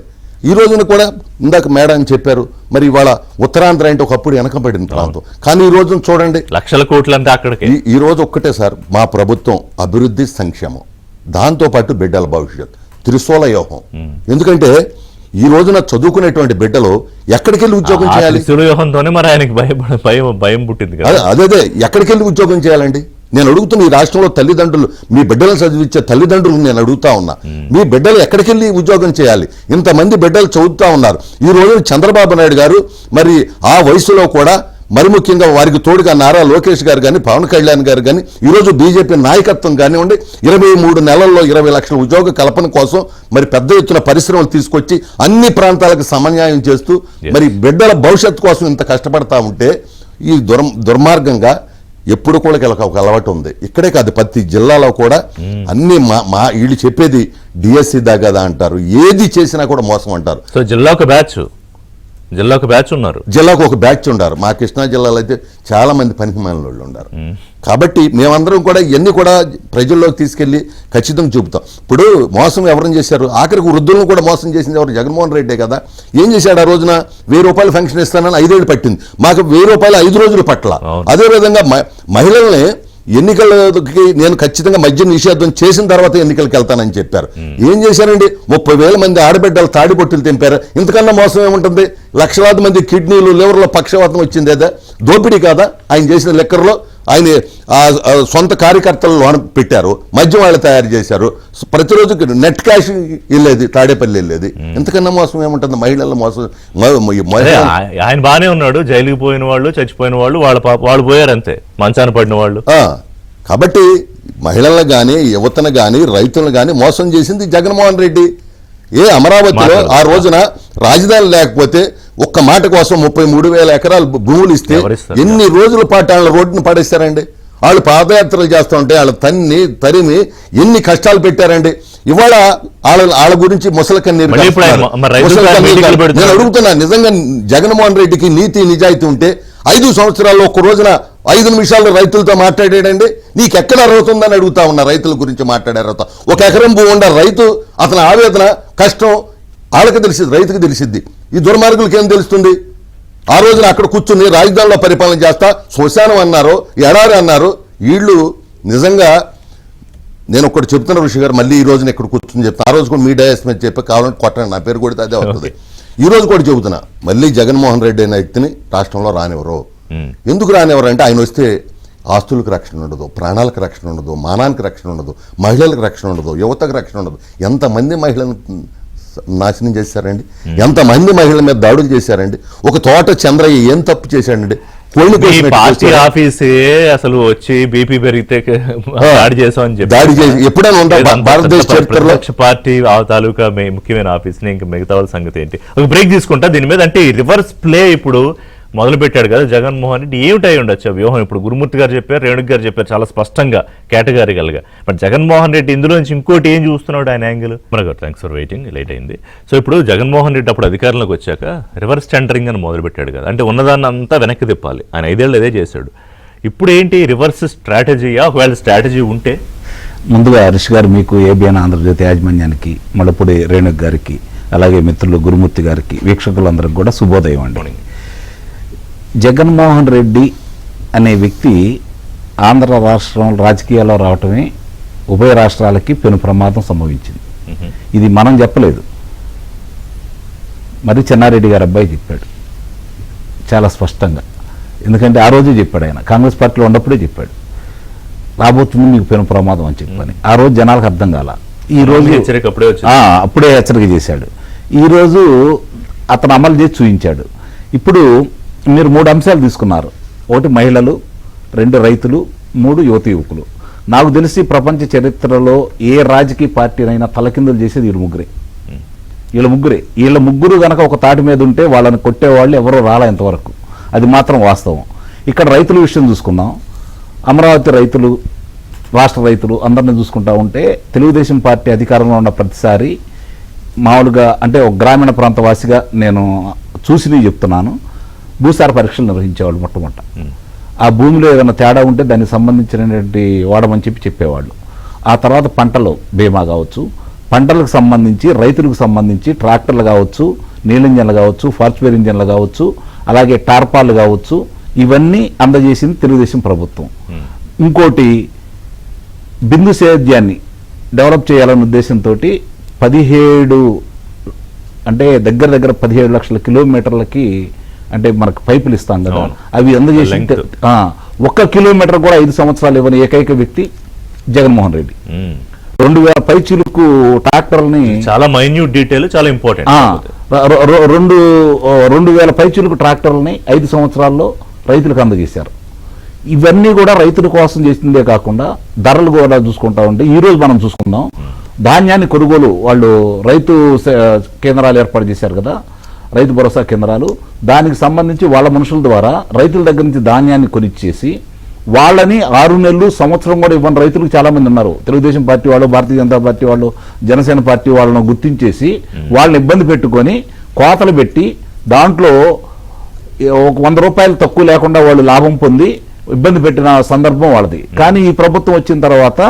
ఈ రోజున కూడా ఇందాక మేడం చెప్పారు, మరి ఇవాళ ఉత్తరాంధ్ర అంటే ఒకప్పుడు వెనకబడిన ప్రాంతం, కానీ ఈ రోజున చూడండి లక్షల కోట్లంటే అక్కడికి. ఈ రోజు ఒక్కటే సార్, మా ప్రభుత్వం అభివృద్ధి సంక్షేమం, దాంతోపాటు బిడ్డల భవిష్యత్ త్రిశూల వ్యూహం. ఎందుకంటే ఈ రోజున చదువుకునేటువంటి బిడ్డలు ఎక్కడికి వెళ్ళి ఉద్యోగం చేయాలి? వ్యూహంతోనే మరి ఆయనకి భయం పుట్టింది కదా. అదే ఎక్కడికి వెళ్ళి ఉద్యోగం చేయాలండి? నేను అడుగుతున్నా, ఈ రాష్ట్రంలో తల్లిదండ్రులు, మీ బిడ్డలను చదివించే తల్లిదండ్రులు నేను అడుగుతా ఉన్నా, మీ బిడ్డలు ఎక్కడికి వెళ్ళి ఉద్యోగం చేయాలి? ఇంతమంది బిడ్డలు చదువుతా ఉన్నారు. ఈ రోజు చంద్రబాబు నాయుడు గారు మరి ఆ వయసులో కూడా మరి ముఖ్యంగా వారికి తోడుగా నారా లోకేష్ గారు కానీ, పవన్ కళ్యాణ్ గారు కానీ, ఈరోజు బీజేపీ నాయకత్వం కానివ్వండి, 23 నెలల్లో 20 లక్షల ఉద్యోగ కల్పన కోసం మరి పెద్ద ఎత్తున పరిశ్రమలు తీసుకొచ్చి అన్ని ప్రాంతాలకు సమన్వయం చేస్తూ మరి బిడ్డల భవిష్యత్తు కోసం ఇంత కష్టపడతా ఉంటే, ఈ దుర్మార్గంగా ఎప్పుడు కూడా ఒక అలవాటు ఉంది. ఇక్కడే కాదు, ప్రతి జిల్లాలో కూడా అన్ని వీళ్ళు చెప్పేది డిఎస్సి దాకా అంటారు, ఏది చేసినా కూడా మోసం అంటారు. సో జిల్లాకు బ్యాచ్ ఉన్నారు, జిల్లాకు ఒక బ్యాచ్ ఉన్నారు. మా కృష్ణా జిల్లాలో అయితే చాలా మంది పనికిమాలిన వాళ్ళు ఉన్నారు. కాబట్టి మేమందరం కూడా ఇవన్నీ కూడా ప్రజల్లోకి తీసుకెళ్లి ఖచ్చితంగా చూపుతాం. ఇప్పుడు మోసం ఎవరిని చేశారు? ఆఖరికి వృద్ధులను కూడా మోసం చేసింది ఎవరు? జగన్మోహన్ రెడ్డే కదా. ఏం చేశాడు? ఆ రోజున 1000 రూపాయలు ఫంక్షన్ ఇస్తానని 5 ఏళ్ళు పట్టింది, మాకు 1000 రూపాయలు 5 రోజులు పట్ల. అదేవిధంగా మహిళల్ని ఎన్నికలకి నేను ఖచ్చితంగా మద్యం నిషేధం చేసిన తర్వాత ఎన్నికలకు వెళ్తానని చెప్పారు. ఏం చేశారండి? 30,000 మంది ఆడబిడ్డలు తాడిపొట్టులు తెంపారు. ఇంతకన్నా మోసం ఏముంటుంది? లక్షలాది మంది కిడ్నీలు, లివర్లో పక్షవాతం వచ్చింది కదా, దోపిడీ కాదా? ఆయన చేసిన లెక్కర్లో ఆయన సొంత కార్యకర్తలు లోన పెట్టారు, మద్యం వాళ్ళు తయారు చేశారు, ప్రతిరోజు నెట్ క్యాష్ వెళ్ళేది, తాడేపల్లి వెళ్ళేది. ఇంతకన్నా మోసం ఏముంటుంది? మహిళల మోసం. ఆయన బానే ఉన్నాడు, జైలుకి పోయిన వాళ్ళు, చచ్చిపోయిన వాళ్ళు, వాళ్ళు పోయారు అంతే, మంచాన పడిన వాళ్ళు. కాబట్టి మహిళలను కానీ, యువతను కానీ, రైతులను కానీ మోసం చేసింది జగన్మోహన్ రెడ్డి. అమరావతిలో ఆ రోజున రాజధాని లేకపోతే ఒక్క మాట కోసం 33,000 ఎకరాలు భూములు ఇస్తే ఎన్ని రోజుల పాటు వాళ్ళ రోడ్డును పడేస్తారండి? వాళ్ళు పాదయాత్రలు చేస్తూ ఉంటే వాళ్ళ తరిమి ఎన్ని కష్టాలు పెట్టారండి. ఇవాళ వాళ్ళ గురించి ముసలకన్నీరు. నేను అడుగుతున్నా, నిజంగా జగన్మోహన్ రెడ్డికి నీతి నిజాయితీ ఉంటే 5 సంవత్సరాల్లో ఒక్క రోజున 5 నిమిషాల్లో రైతులతో మాట్లాడాడండి. నీకెక్కడ అర్హతుందని అడుగుతా ఉన్నా. రైతుల గురించి మాట్లాడారు. 1 ఎకరం భూ ఉండ రైతు, అతని ఆవేదన, కష్టం వాళ్ళకి తెలిసింది, రైతుకి తెలిసిద్ది. ఈ దుర్మార్గులకి ఏం తెలుస్తుంది? ఆ రోజున అక్కడ కూర్చుని రాజధానిలో పరిపాలన చేస్తా శ్మశానం అన్నారు, ఎడారి అన్నారు. వీళ్ళు నిజంగా నేను ఒకటి చెప్తున్నా ఋషి గారు, మళ్ళీ ఈ రోజున ఇక్కడ కూర్చుని చెప్తాను. ఆ రోజు కూడా మీ డయాస్ మీద చెప్పి కావాలంటే కొట్టండి, నా పేరు కొడితే అదే అవుతుంది. ఈ రోజు కూడా చెబుతున్నా, మళ్ళీ జగన్మోహన్ రెడ్డి అనే వ్యక్తిని రాష్ట్రంలో రానివ్వరు. ఎందుకు రానివ్వరు అంటే, ఆయన వస్తే ఆస్తులకు రక్షణ ఉండదు, ప్రాణాలకు రక్షణ ఉండదు, మానానికి రక్షణ ఉండదు, మహిళలకు రక్షణ ఉండదు, యువతకు రక్షణ ఉండదు. ఎంతమంది మహిళలను నాశనం చేశారండి, ఎంతమంది మహిళల మీద దాడులు చేశారండి. ఒక తోట చంద్రయ్య ఏం తప్పు చేశాడండి? పార్టీ ఆఫీసే అసలు వచ్చి బీపీ పెరిగితే దాడి చేసామని చెప్పి దాడి చేసి ఎప్పుడైనా ఉందా భారతదేశ చరిత్రలో? పార్టీ తాలూకా ముఖ్యమైన ఆఫీస్ ని ఇంకా మిగతా వాళ్ళ సంగతి ఏంటి? ఒక బ్రేక్ తీసుకుంటా దీని మీద. అంటే రివర్స్ ప్లే ఇప్పుడు మొదలు పెట్టాడు కదా జగన్మోహన్ రెడ్డి. ఏమిటై ఉండొచ్చు ఆ వ్యూహం? ఇప్పుడు గురుమూర్తి గారు చెప్పారు, రేణుక్ గారు చెప్పారు చాలా స్పష్టంగా, కేటగారికల్గా. బట్ జగన్మోహన్ రెడ్డి ఇందులో నుంచి ఇంకోటి ఏం చూస్తున్నాడు ఆయన యాంగిల్? మనకు థ్యాంక్స్ ఫర్ వెయిటింగ్, లేట్ అయింది. సో ఇప్పుడు జగన్మోహన్ రెడ్డి అప్పుడు అధికారంలోకి వచ్చాక రివర్స్ టెండరింగ్ అని మొదలు పెట్టాడు కదా, అంటే ఉన్నదాన్ని అంతా వెనక్కి తిప్పాలి. ఆయన 5 ఏళ్ళు అదే చేశాడు. ఇప్పుడు ఏంటి రివర్స్ స్ట్రాటజీయా? ఒకవేళ స్ట్రాటజీ ఉంటే? ముందుగా హరీష్ గారు, మీకు ఏబిఎన్ ఆంధ్రజ్యోతి యాజమాన్యానికి, మళ్ళపూడి రేణుక్ గారికి, అలాగే మిత్రులు గురుమూర్తి గారికి, వీక్షకులందరికీ కూడా శుభోదయం అండి. జగన్మోహన్ రెడ్డి అనే వ్యక్తి ఆంధ్ర రాష్ట్రం రాజకీయాల్లో రావటమే ఉభయ రాష్ట్రాలకి పెను ప్రమాదం సంభవించింది. ఇది మనం చెప్పలేదు, మరి చెన్నారెడ్డి గారు అబ్బాయి చెప్పాడు చాలా స్పష్టంగా. ఎందుకంటే ఆ రోజే చెప్పాడు, ఆయన కాంగ్రెస్ పార్టీలో ఉన్నప్పుడే చెప్పాడు, రాబోతుంది మీకు పెను ప్రమాదం అని చెప్పని. ఆ రోజు జనాలకు అర్థం కాల. ఈ రోజు అప్పుడే హెచ్చరిక చేశాడు. ఈ రోజు అతను అమలు చేసి చూపించాడు. ఇప్పుడు మీరు 3 అంశాలు తీసుకున్నారు. 1 మహిళలు, 2 రైతులు, 3 యువత యువకులు. నాకు తెలిసి ప్రపంచ చరిత్రలో ఏ రాజకీయ పార్టీనైనా తలకిందులు చేసేది వీళ్ళ ముగ్గురు గనక ఒక తాటి మీద ఉంటే వాళ్ళని కొట్టేవాళ్ళు ఎవరో రాలా ఇంతవరకు. అది మాత్రం వాస్తవం. ఇక్కడ రైతుల విషయం చూసుకుందాం. అమరావతి రైతులు, రాష్ట్ర రైతులు అందరినీ చూసుకుంటా ఉంటే తెలుగుదేశం పార్టీ అధికారంలో ఉన్న ప్రతిసారి మామూలుగా, అంటే ఒక గ్రామీణ ప్రాంత వాసిగా నేను చూసి చెప్తున్నాను, భూసార పరీక్షలు నిర్వహించేవాళ్ళు. మొట్టమొదట ఆ భూమిలో ఏదైనా తేడా ఉంటే దానికి సంబంధించినటువంటి వాడమని చెప్పేవాళ్ళు. ఆ తర్వాత పంటలు బీమా కావచ్చు, పంటలకు సంబంధించి రైతులకు సంబంధించి ట్రాక్టర్లు కావచ్చు, నీళ్ళ ఇంజన్లు కావచ్చు, ఫార్చువేర్ ఇంజన్లు కావచ్చు, అలాగే టార్పాలు కావచ్చు, ఇవన్నీ అందజేసింది తెలుగుదేశం ప్రభుత్వం. ఇంకోటి, బిందు సేద్యాన్ని డెవలప్ చేయాలన్న ఉద్దేశంతో 17 అంటే దగ్గర 17 లక్షల కిలోమీటర్లకి అంటే మనకు పైపులు ఇస్తాం కదా, అవి అందజేసి 1 కిలోమీటర్ కూడా 5 సంవత్సరాలు ఇవ్వని ఏకైక వ్యక్తి జగన్మోహన్ రెడ్డి. 2000 పైచిలుకు ట్రాక్టర్ని, చాలా మైన్యూట్ డీటెయిల్, చాలా ఇంపార్టెంట్. 2000 పైచిలుకు ట్రాక్టర్లని 5 సంవత్సరాల్లో రైతులకు అందజేశారు. ఇవన్నీ కూడా రైతుల కోసం చేసిందే కాకుండా ధరలు కూడా చూసుకుంటా ఉంటే, ఈ రోజు మనం చూసుకుందాం, ధాన్యాన్ని కొనుగోలు వాళ్ళు రైతు కేంద్రాలు ఏర్పాటు చేశారు కదా, రైతు భరోసా కేంద్రాలు. దానికి సంబంధించి వాళ్ళ మనుషుల ద్వారా రైతుల దగ్గర నుంచి ధాన్యాన్ని కొనిచ్చేసి వాళ్ళని 6 నెలలు, సంవత్సరం కూడా ఇవ్వని రైతులకు చాలా మంది ఉన్నారు. తెలుగుదేశం పార్టీ వాళ్ళు, భారతీయ జనతా పార్టీ వాళ్ళు, జనసేన పార్టీ వాళ్ళను గుర్తించేసి వాళ్ళని ఇబ్బంది పెట్టుకొని కోతలు పెట్టి దాంట్లో 100 రూపాయలు తక్కువ లేకుండా వాళ్ళు లాభం పొంది ఇబ్బంది పెట్టిన సందర్భం వాళ్ళది. కానీ ఈ ప్రభుత్వం వచ్చిన తర్వాత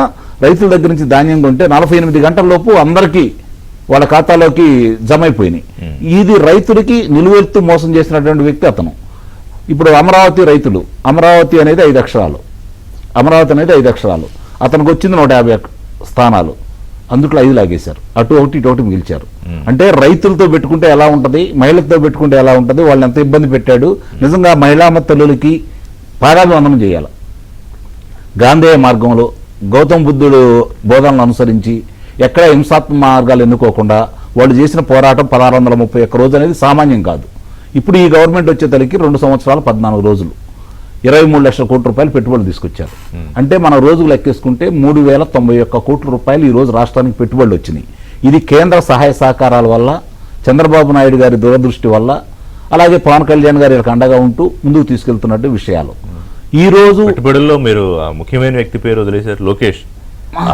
రైతుల దగ్గర నుంచి ధాన్యం కొంటే 48 గంటల్లోపు అందరికీ వాళ్ళ ఖాతాలోకి జమ అయిపోయినాయి. ఇది రైతులకి నిలువెత్తు మోసం చేసినటువంటి వ్యక్తి అతను. ఇప్పుడు అమరావతి రైతులు, అమరావతి అనేది 5 అక్షరాలు, అతనికి వచ్చింది 150 స్థానాలు, అందుట్లో 5 లాగేశారు. అటు ఒకటి ఇటు ఒకటి మిగిల్చారు. అంటే రైతులతో పెట్టుకుంటే ఎలా ఉంటుంది, మహిళలతో పెట్టుకుంటే ఎలా ఉంటుంది, వాళ్ళని ఎంత ఇబ్బంది పెట్టాడు. నిజంగా మహిళామ తల్లులకి పాదాభివందనం చేయాలి. గాంధేయ మార్గంలో గౌతమ్ బుద్ధుడు బోధనలు అనుసరించి ఎక్కడ హింసాత్మక మార్గాలు ఎన్నుకోకుండా వాళ్ళు చేసిన పోరాటం 1631 రోజు అనేది సామాన్యం కాదు. ఇప్పుడు ఈ గవర్నమెంట్ వచ్చేతలకి 2 సంవత్సరాలు 14 రోజులు 23 లక్షల కోట్ల రూపాయలు పెట్టుబడులు తీసుకొచ్చారు. అంటే మన రోజులు లెక్కేసుకుంటే 3091 కోట్ల రూపాయలు ఈ రోజు రాష్ట్రానికి పెట్టుబడులు వచ్చినాయి. ఇది కేంద్ర సహాయ సహకారాల వల్ల, చంద్రబాబు నాయుడు గారి దూరదృష్టి వల్ల, అలాగే పవన్ కళ్యాణ్ గారి అండగా ఉంటూ ముందుకు తీసుకెళ్తున్నట్టు విషయాలు. ఈ రోజు పెట్టుబడుల్లో మీరు ముఖ్యమైన వ్యక్తి పేరు వదిలేశారు, లోకేష్.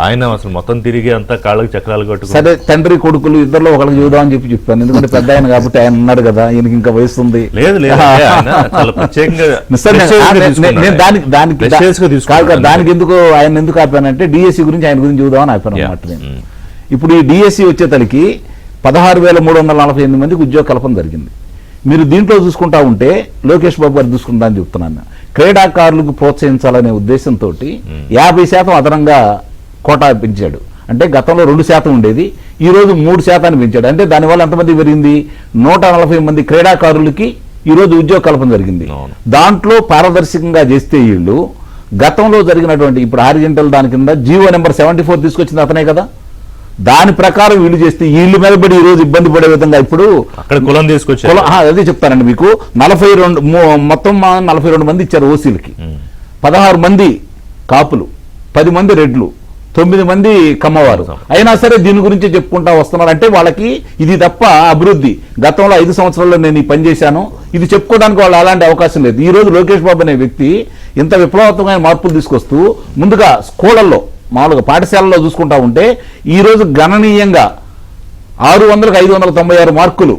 ఆయన అసలు మొత్తం తిరిగి అంతా కాళ్ళకి చక్రాలు కట్టుకుని, సరే తండ్రి కొడుకులు ఇద్దరులో ఒకరికి చూద్దామని చెప్పాను. ఎందుకంటే పెద్ద ఆయన కాబట్టి ఆయన ఉన్నాడు కదా, ఈయనకి ఇంకా వయసు ఉంది. లేదు దానికి ఎందుకు ఆయన ఎందుకు ఆపానంటే డిఎస్సి గురించి ఆయన గురించి చూద్దామని ఆపాను అన్నమాట నేను. ఇప్పుడు ఈ డిఎస్సి వచ్చేతలకి 16,348 మందికి ఉద్యోగ కల్పన జరిగింది. మీరు దీంట్లో చూసుకుంటా ఉంటే లోకేష్ బాబు గారు చూసుకుంటా అని చెప్తున్నాను, క్రీడాకారులకు ప్రోత్సహించాలనే ఉద్దేశంతో 50% అదనంగా కోటా పెంచాడు. అంటే గతంలో 2% ఉండేది, ఈ రోజు 3% పెంచాడు. అంటే దానివల్ల ఎంతమంది పెరిగింది, 140 మంది క్రీడాకారులకి ఈ రోజు ఉద్యోగ కల్పన జరిగింది. దాంట్లో పారదర్శకంగా చేస్తే వీళ్ళు గతంలో జరిగినటువంటి, ఇప్పుడు హారిజెంటల్ దాని కింద జీవో నెంబర్ 74 తీసుకొచ్చింది అతనే కదా, దాని ప్రకారం వీళ్ళు చేస్తే వీళ్ళు మీదపడి ఈ రోజు ఇబ్బంది పడే విధంగా ఇప్పుడు అక్కడ కులం తీసుకొచ్చారు. అదే చెప్తానండి మీకు, 42 మొత్తం 42 మంది ఇచ్చారు ఓసీలకి, 16 మంది కాపులు, 10 మంది రెడ్లు, 9 మంది కమ్మవారు. అయినా సరే దీని గురించి చెప్పుకుంటా వస్తున్నారు. అంటే వాళ్ళకి ఇది తప్ప అభివృద్ధి, గతంలో 5 సంవత్సరాల్లో నేను ఈ పని చేశాను, ఇది చెప్పుకోవడానికి వాళ్ళు అలాంటి అవకాశం లేదు. ఈ రోజు లోకేష్ బాబు అనే వ్యక్తి ఇంత విప్లవాత్మకమైన మార్పులు తీసుకొస్తూ ముందుగా స్కూళ్ళల్లో మామూలుగా పాఠశాలలో చూసుకుంటా ఉంటే ఈ రోజు గణనీయంగా 600కు 596 మార్కులు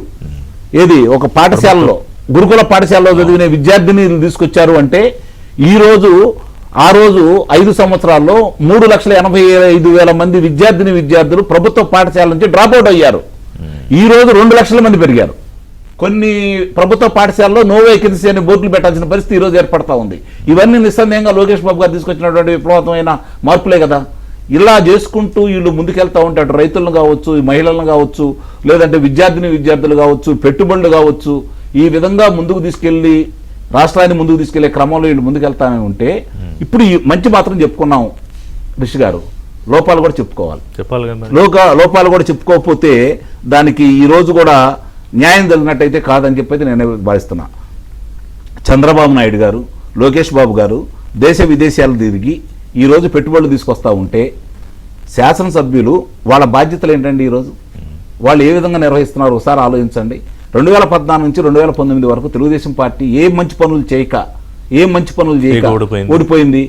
ఏది ఒక పాఠశాలలో గురుకుల పాఠశాలలో చదివిన విద్యార్థిని తీసుకొచ్చారు. అంటే ఈ రోజు ఆ రోజు 5 సంవత్సరాల్లో 3,85,000 మంది విద్యార్థులు ప్రభుత్వ పాఠశాల నుంచి డ్రాప్అవుట్ అయ్యారు. ఈ రోజు 2 లక్షల మంది పెరిగారు. కొన్ని ప్రభుత్వ పాఠశాలలో నో వేకెన్సీ అనే బోర్డులు పెట్టాల్సిన పరిస్థితి ఈ రోజు ఏర్పడతా ఉంది. ఇవన్నీ నిస్సందేహంగా లోకేష్ బాబు గారు తీసుకొచ్చినటువంటి విప్లవాత్మకమైన మార్పులే కదా. ఇలా చేసుకుంటూ వీళ్ళు ముందుకెళ్తా ఉంటే అటు రైతులను కావచ్చు, మహిళలను కావచ్చు, లేదంటే విద్యార్థులు కావచ్చు, పెట్టుబడులు కావచ్చు, ఈ విధంగా ముందుకు తీసుకెళ్లి రాష్ట్రాన్ని ముందుకు తీసుకెళ్లే క్రమంలో వీళ్ళు ముందుకెళ్తానే ఉంటే ఇప్పుడు ఈ మంచి మాత్రం చెప్పుకున్నాం రిషి గారు, లోపాలు కూడా చెప్పాలి. లోపాలు కూడా చెప్పుకోకపోతే దానికి ఈ రోజు కూడా న్యాయం జరిగినట్టయితే కాదని చెప్పి నేను భావిస్తున్నా. చంద్రబాబు నాయుడు గారు, లోకేష్ బాబు గారు దేశ విదేశాలు తిరిగి ఈ రోజు పెట్టుబడులు తీసుకొస్తా ఉంటే శాసనసభ్యులు వాళ్ళ బాధ్యతలు ఏంటండి? ఈరోజు వాళ్ళు ఏ విధంగా నిర్వహిస్తున్నారు ఒకసారి ఆలోచించండి. 2014 నుంచి 2019 వరకు తెలుగుదేశం పార్టీ ఏ మంచి పనులు చేయక ఓడిపోయింది.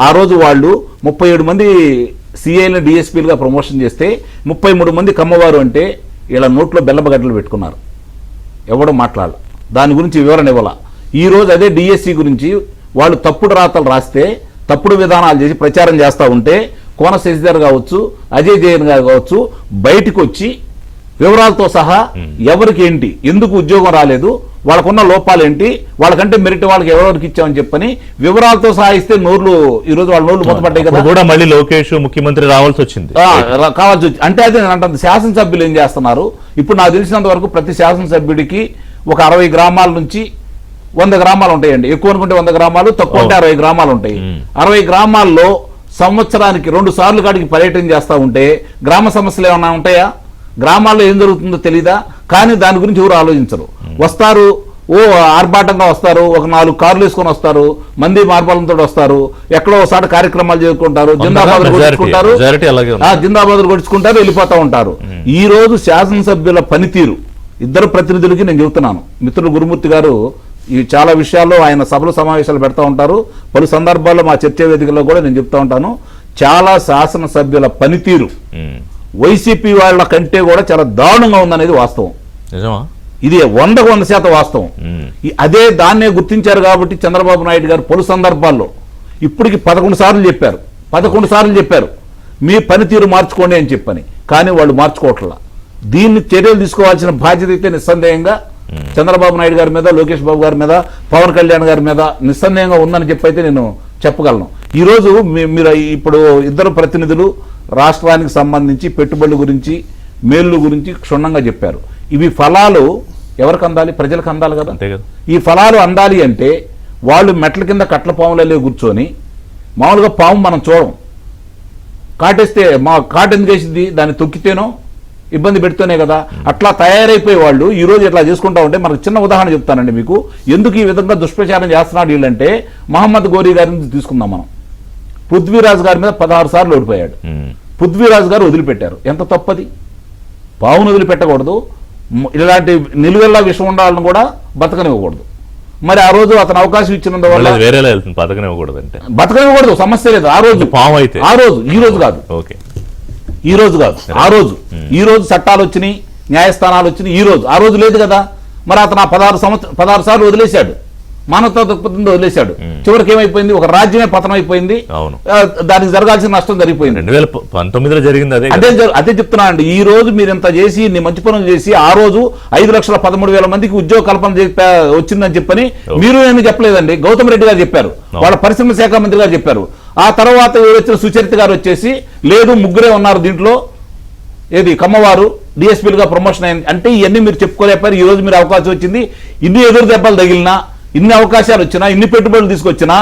ఆ రోజు వాళ్ళు 37 మంది సిఐలను డిఎస్పీలుగా ప్రమోషన్ చేస్తే 33 మంది కమ్మవారు అంటే ఇలా నోట్లో బెల్లబగడ్డలు పెట్టుకున్నారు. ఎవడో మాట్లాడాలి, దాని గురించి వివరణ ఇవ్వాల. ఈ రోజు అదే డిఎస్సి గురించి వాళ్ళు తప్పుడు రాతలు రాస్తే, తప్పుడు విధానాలు చేసి ప్రచారం చేస్తూ ఉంటే కోన శశిధర్ కావచ్చు, అజయ్ జైన్ గారు కావచ్చు బయటకు వచ్చి వివరాలతో సహా ఎవరికి ఏంటి, ఎందుకు ఉద్యోగం రాలేదు, వాళ్ళకున్న లోపాలేంటి, వాళ్ళకంటే మెరిట్ వాళ్ళకి ఎవరికి ఇచ్చామని చెప్పని వివరాలతో సహా ఇస్తే ఈ రోజు వాళ్ళ నోర్లు మొత్తపడ్డాయి కదా. కూడా మళ్ళీ లోకేష్ ముఖ్యమంత్రి కావాల్సి వచ్చింది. అంటే అదే నేను అంటాను, శాసనసభ్యులు ఏం చేస్తున్నారు ఇప్పుడు నాకు తెలిసినంత వరకు ప్రతి శాసనసభ్యుడికి ఒక 60 గ్రామాల నుంచి 100 గ్రామాలు ఉంటాయండి. ఎక్కువ అనుకుంటే 100 గ్రామాలు, తక్కువ అంటే 60 గ్రామాలు ఉంటాయి. 60 గ్రామాల్లో సంవత్సరానికి 2 సార్లు కాడికి పర్యటన చేస్తూ ఉంటే గ్రామ సమస్యలు ఏమైనా ఉంటాయా? గ్రామాల్లో ఏం జరుగుతుందో తెలీదా? కానీ దాని గురించి ఎవరు ఆలోచించరు. వస్తారు, ఆర్భాటంగా వస్తారు, ఒక 4 కార్లు వేసుకొని వస్తారు, మంది మార్బలంతో వస్తారు, ఎక్కడో ఒకసారి కార్యక్రమాలు చేసుకుంటారు, జిందాబాద్ కొడుచుకుంటారు, వెళ్ళిపోతా ఉంటారు. ఈ రోజు శాసనసభ్యుల పనితీరు ఇద్దరు ప్రతినిధులకి నేను చెబుతున్నాను. మిత్రులు గురుమూర్తి గారు ఈ చాలా విషయాల్లో ఆయన సభలు సమావేశాలు పెడతా ఉంటారు. పలు సందర్భాల్లో మా చర్చా వేదికల్లో కూడా నేను చెప్తా ఉంటాను. చాలా శాసనసభ్యుల పనితీరు వైసీపీ వాళ్ళ కంటే కూడా చాలా దారుణంగా ఉందనేది వాస్తవం. ఇది 100% వాస్తవం. అదే దాన్నే గుర్తించారు కాబట్టి చంద్రబాబు నాయుడు గారు పలు సందర్భాల్లో ఇప్పటికి 11 సార్లు చెప్పారు మీ పనితీరు మార్చుకోండి అని చెప్పని. కానీ వాళ్ళు మార్చుకోవట్లా. దీన్ని చర్యలు తీసుకోవాల్సిన బాధ్యత అయితే నిస్సందేహంగా చంద్రబాబు నాయుడు గారి మీద, లోకేష్ బాబు గారి మీద, పవన్ కళ్యాణ్ గారి మీద నిస్సందేహంగా ఉందని చెప్పైతే నేను చెప్పగలను. ఈరోజు మీరు ఇప్పుడు ఇద్దరు ప్రతినిధులు రాష్ట్రానికి సంబంధించి పెట్టుబడుల గురించి, మేలు గురించి క్షుణ్ణంగా చెప్పారు. ఇవి ఫలాలు ఎవరికి అందాలి? ప్రజలకు అందాలి కదా. ఈ ఫలాలు అందాలి అంటే వాళ్ళు మెట్ల కింద కట్ల పాములలో కూర్చొని, మామూలుగా పాము మనం చూడం, కాటేస్తే కాటు ఎందుకు వేసింది, దాన్ని తొక్కితేనో ఇబ్బంది పెడుతూనే కదా. అట్లా తయారైపోయే వాళ్ళు ఈ రోజు ఇట్లా చేసుకుంటా ఉంటే, మనకు చిన్న ఉదాహరణ చెప్తానండి మీకు, ఎందుకు ఈ విధంగా దుష్ప్రచారం చేస్తున్నాడు వీళ్ళంటే, మహమ్మద్ గోరీ గారిని తీసుకుందాం మనం. పృథ్వీరాజ్ గారి మీద 16 సార్లు ఓడిపోయాడు. పృథ్వీరాజ్ గారు వదిలిపెట్టారు. ఎంత తప్పది? పావును వదిలిపెట్టకూడదు, ఇలాంటి నిలువెల్లా విషం ఉండాలని కూడా బతకనివ్వకూడదు. మరి ఆ రోజు అతను అవకాశం ఇచ్చినందువల్ల బతకనివ్వకూడదు, సమస్య లేదు. ఆ రోజు ఈ రోజు కాదు, ఈ రోజు చట్టాలు వచ్చినాయి, న్యాయస్థానాలు వచ్చినాయి. ఆ రోజు లేదు కదా. మరి అతను 16 సార్లు వదిలేశాడు, మానవతా దృక్పథంతో వదిలేశాడు. చివరికి ఏమైపోయింది? ఒక రాజ్యమే పతనం అయిపోయింది. దానికి జరగాల్సిన నష్టం జరిగిపోయింది. 2019లో జరిగింది. అదే చెప్తున్నా అండి. ఈ రోజు మీరు ఇంత చేసి, ఇన్ని మంచి పనులు చేసి, ఆ రోజు 5,13,000 మందికి ఉద్యోగ కల్పన వచ్చిందని చెప్పని మీరు ఏమీ చెప్పలేదండి. గౌతమ్ రెడ్డి గారు చెప్పారు, వాళ్ళ పరిశ్రమ శాఖ మంత్రి గారు చెప్పారు. ఆ తర్వాత వచ్చిన సుచరిత గారు వచ్చేసి లేదు, 3 ఉన్నారు దీంట్లో, ఏది కమ్మవారు డిఎస్పీలుగా ప్రమోషన్ అయింది అంటే ఇవన్నీ మీరు చెప్పుకోలేపారు. ఈ రోజు మీరు అవకాశం వచ్చింది, ఇన్ని ఎదురు దెబ్బలు తగిలినా, ఇన్ని అవకాశాలు వచ్చినా, ఇన్ని పెట్టుబడులు తీసుకొచ్చినా,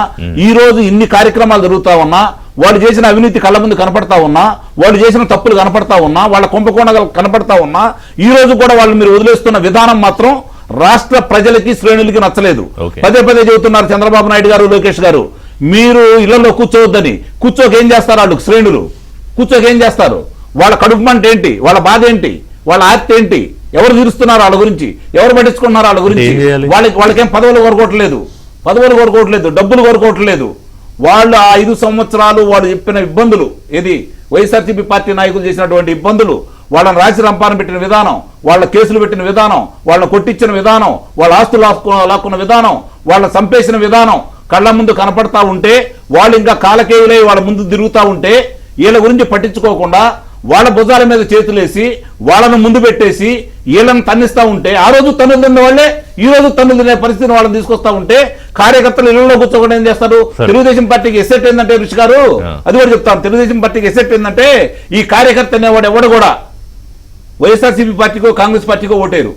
ఈ రోజు ఇన్ని కార్యక్రమాలు జరుగుతా ఉన్నా, వాళ్ళు చేసిన అవినీతి కళ్ళ ముందు కనపడతా ఉన్నా, వాళ్ళు చేసిన తప్పులు కనపడతా ఉన్నా, వాళ్ళ కుంభకోణాలు కనపడతా ఉన్నా, ఈ రోజు కూడా వాళ్ళు మీరు వదిలేస్తున్న విధానం మాత్రం రాష్ట్ర ప్రజలకి, శ్రేణులకి నచ్చలేదు. పదే చెబుతున్నారు చంద్రబాబు నాయుడు గారు, లోకేష్ గారు, మీరు ఇళ్లలో కూర్చోవద్దని. కూర్చోక ఏం చేస్తారు వాళ్ళు శ్రేణులు? కూర్చోక ఏం చేస్తారు? వాళ్ళ కడుపు మంట ఏంటి? వాళ్ళ బాధ ఏంటి? వాళ్ళ ఆర్తి ఏంటి? ఎవరు తీరుస్తున్నారు వాళ్ళ గురించి? ఎవరు పట్టించుకున్నారు వాళ్ళ గురించి? వాళ్ళకేం పదవులు కోరుకోవట్లేదు, డబ్బులు కోరుకోవట్లేదు. వాళ్ళు ఆ 5 సంవత్సరాలు వాళ్ళు చెప్పిన ఇబ్బందులు, ఏది వైఎస్ఆర్సీపీ పార్టీ నాయకులు చేసినటువంటి ఇబ్బందులు, వాళ్ళని రాసి రంపాన పెట్టిన విధానం, వాళ్ళ కేసులు పెట్టిన విధానం, వాళ్ళని కొట్టించిన విధానం, వాళ్ళ ఆస్తులు లాక్కున్న విధానం, వాళ్ళని చంపేసిన విధానం కళ్ళ ముందు కనపడతా ఉంటే, వాళ్ళు ఇంకా కాలకేయులై వాళ్ళ ముందు తిరుగుతూ ఉంటే, వీళ్ళ గురించి పట్టించుకోకుండా వాళ్ళ భుజాల మీద చేతులేసి వాళ్ళను ముందు పెట్టేసి వీళ్ళని తన్నిస్తా ఉంటే, ఆ రోజు తన్నులు తిన్న వాళ్ళే ఈ రోజు తన్నులు తినే పరిస్థితిని వాళ్ళని తీసుకొస్తా ఉంటే, కార్యకర్తలు ఇళ్లలో కూర్చోకుండా ఏం చేస్తారు? తెలుగుదేశం పార్టీకి ఎసెట్ ఏంటంటే ఋషి గారు, అది కూడా చెప్తాను, తెలుగుదేశం పార్టీకి ఎసెట్ ఏంటంటే ఈ కార్యకర్త అనేవాడు ఎవడు కూడా వైఎస్ఆర్సీపీ పార్టీకో కాంగ్రెస్ పార్టీకో ఓటేరు,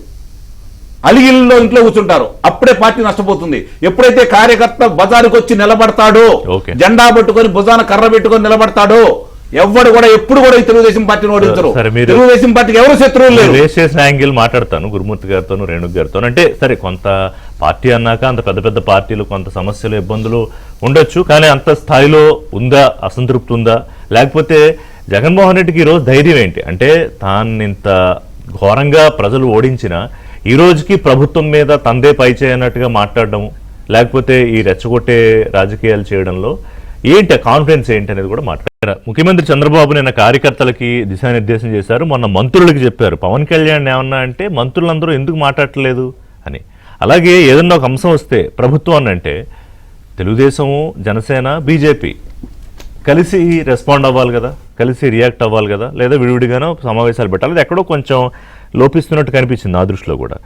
అలిగిల్లో ఇంట్లో కూర్చుంటారు. అప్పుడే పార్టీ నష్టపోతుంది. ఎప్పుడైతే కార్యకర్త బజారుకు వచ్చి నిలబడతాడో, జెండా పట్టుకొని భుజాన కర్ర పెట్టుకొని నిలబడతాడో, ఎవరు కూడా ఎప్పుడు కూడా ఈ తెలుగుదేశం పార్టీని ఓడించరు. తెలుగుదేశం పార్టీకి ఎవరు శత్రువులు లేరు. రేస్ చేసిన యాంగిల్ మాట్లాడతాను గురుమూర్తి గారితోను, రేణుక్ గారితో. అంటే సరే, కొంత పార్టీ అన్నాక అంత పెద్ద పెద్ద పార్టీలు కొంత సమస్యలు ఇబ్బందులు ఉండొచ్చు, కానీ అంత స్థాయిలో ఉందా అసంతృప్తి ఉందా? లేకపోతే జగన్మోహన్ రెడ్డికి ఈరోజు ధైర్యం ఏంటి? అంటే తాను ఇంత ఘోరంగా ప్రజలు ఓడించిన ఈ రోజుకి ప్రభుత్వం మీద తందే పై చేయనట్టుగా మాట్లాడడం, లేకపోతే ఈ రెచ్చగొట్టే రాజకీయాలు చేయడంలో ఏంటి కాన్ఫిడెన్స్ ఏంటి అనేది కూడా మాట్లాడారు. ముఖ్యమంత్రి చంద్రబాబు నిన్న కార్యకర్తలకి దిశానిర్దేశం చేశారు, మొన్న మంత్రులకి చెప్పారు. పవన్ కళ్యాణ్ ఏమన్నా అంటే మంత్రులందరూ ఎందుకు మాట్లాడట్లేదు అని. అలాగే ఏదన్నా ఒక అంశం వస్తే ప్రభుత్వం అంటే తెలుగుదేశము, జనసేన, బీజేపీ కలిసి రెస్పాండ్ అవ్వాలి కదా, కలిసి రియాక్ట్ అవ్వాలి కదా, లేదా విడివిడిగానో సమావేశాలు పెట్టాలి. అది ఎక్కడో కొంచెం లోపిస్తున్నట్టు కనిపించింది నా దృష్టిలో కూడా.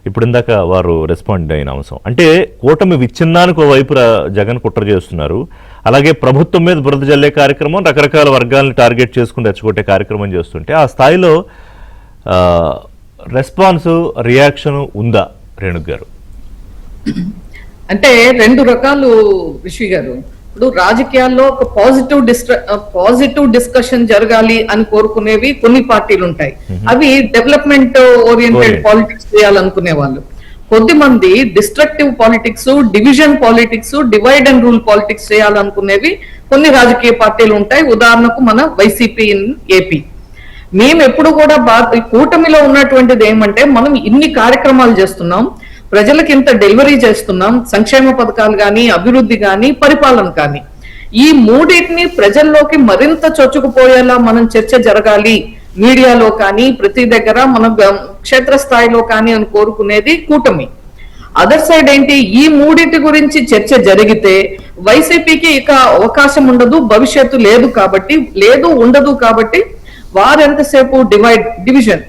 ఇప్పుడు ఇందాక వారు రెస్పాండ్ అయిన అంశం అంటే కూటమి విచ్ఛిన్నానికి ఓవైపు జగన్ కుట్ర చేస్తున్నారు, అలాగే ప్రభుత్వం మీద బురద జల్లే కార్యక్రమం, రకరకాల వర్గాలను టార్గెట్ చేసుకుని రెచ్చగొట్టే కార్యక్రమం చేస్తుంటే ఆ స్థాయిలో రెస్పాన్స్, రియాక్షన్ ఉందా రేణుక్ గారు? అంటే 2 రకాలు రిషి గారు. ఇప్పుడు రాజకీయాల్లో ఒక పాజిటివ్ డిస్కషన్ జరగాలి అని కోరుకునేవి కొన్ని పార్టీలు ఉంటాయి. అవి డెవలప్మెంట్ ఓరియంటెడ్ పాలిటిక్స్ చేయాలనుకునే వాళ్ళు. కొద్దిమంది destructive politics, division politics, divide and rule politics చేయాలనుకునేవి కొన్ని రాజకీయ పార్టీలు ఉంటాయి. ఉదాహరణకు మన వైసీపీ ఇన్ ఏపీ. మేము ఎప్పుడు కూడా కూటమిలో ఉన్నటువంటిది ఏమంటే, మనం ఇన్ని కార్యక్రమాలు చేస్తున్నాం, ప్రజలకు ఇంత డెలివరీ చేస్తున్నాం, సంక్షేమ పథకాలు కానీ, అభివృద్ధి కానీ, పరిపాలన కానీ, ఈ మూడింటిని ప్రజల్లోకి మరింత చొచ్చుకుపోయేలా మనం చర్చ జరగాలి మీడియాలో కానీ, ప్రతి దగ్గర మన క్షేత్రస్థాయిలో కానీ అని కోరుకునేది కూటమి. అదర్ సైడ్ ఏంటి, ఈ మూడింటి గురించి చర్చ జరిగితే వైసీపీకి ఇక అవకాశం ఉండదు, భవిష్యత్తు ఉండదు కాబట్టి వారు ఎంతసేపు డివిజన్,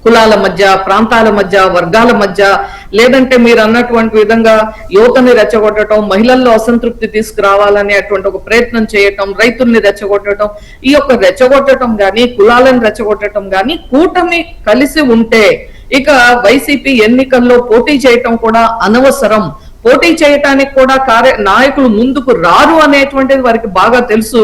కులాల మధ్య, ప్రాంతాల మధ్య, వర్గాల మధ్య, లేదంటే మీరు అన్నటువంటి విధంగా యువతని రెచ్చగొట్టడం, మహిళల్లో అసంతృప్తి తీసుకురావాలనేటువంటి ఒక ప్రయత్నం చేయటం, రైతుల్ని రెచ్చగొట్టడం, ఈ యొక్క రెచ్చగొట్టడం గాని, కులాలను రెచ్చగొట్టడం గాని, కూటమి కలిసి ఉంటే ఇక వైసీపీ ఎన్నికల్లో పోటీ చేయటం కూడా అనవసరం. పోటీ చేయటానికి కూడా నాయకులు ముందుకు రారు అనేటువంటిది వారికి బాగా తెలుసు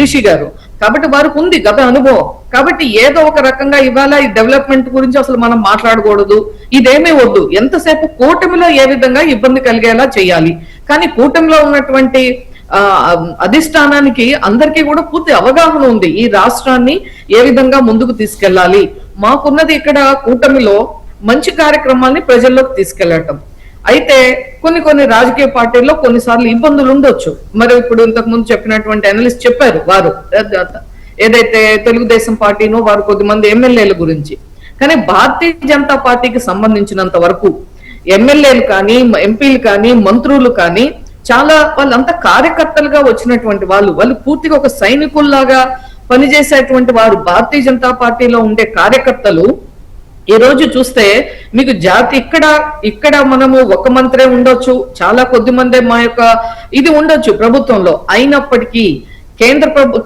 రిషి గారు. కాబట్టి వారికి ఉంది గత అనుభవం. కాబట్టి ఏదో ఒక రకంగా ఇవాళ ఈ డెవలప్మెంట్ గురించి అసలు మనం మాట్లాడకూడదు, ఇదేమీ వద్దు, ఎంతసేపు కూటమిలో ఏ విధంగా ఇబ్బంది కలిగేలా చేయాలి. కానీ కూటమిలో ఉన్నటువంటి అధిష్టానానికి అందరికీ కూడా పూర్తి అవగాహన ఉంది, ఈ రాష్ట్రాన్ని ఏ విధంగా ముందుకు తీసుకెళ్లాలి. మాకున్నది ఇక్కడ కూటమిలో మంచి కార్యక్రమాల్ని ప్రజల్లోకి తీసుకెళ్లటం. అయితే కొన్ని రాజకీయ పార్టీల్లో కొన్నిసార్లు ఇబ్బందులు ఉండొచ్చు. మరి ఇప్పుడు ఇంతకు ముందు చెప్పినటువంటి అనలిస్ట్ చెప్పారు, వారు ఏదైతే తెలుగుదేశం పార్టీనో వారు కొద్దిమంది ఎమ్మెల్యేల గురించి. కానీ భారతీయ జనతా పార్టీకి సంబంధించినంత వరకు ఎమ్మెల్యేలు కానీ, ఎంపీలు కానీ, మంత్రులు కానీ చాలా వాళ్ళంతా కార్యకర్తలుగా వచ్చినటువంటి వాళ్ళు పూర్తిగా ఒక సైనికుల్లాగా పనిచేసేటువంటి వారు. భారతీయ జనతా పార్టీలో ఉండే కార్యకర్తలు ఈ రోజు చూస్తే మీకు జాతి ఇక్కడ మనము ఒక మంత్రే ఉండొచ్చు, చాలా కొద్ది మందే మా యొక్క ఇది ఉండొచ్చు ప్రభుత్వంలో. అయినప్పటికీ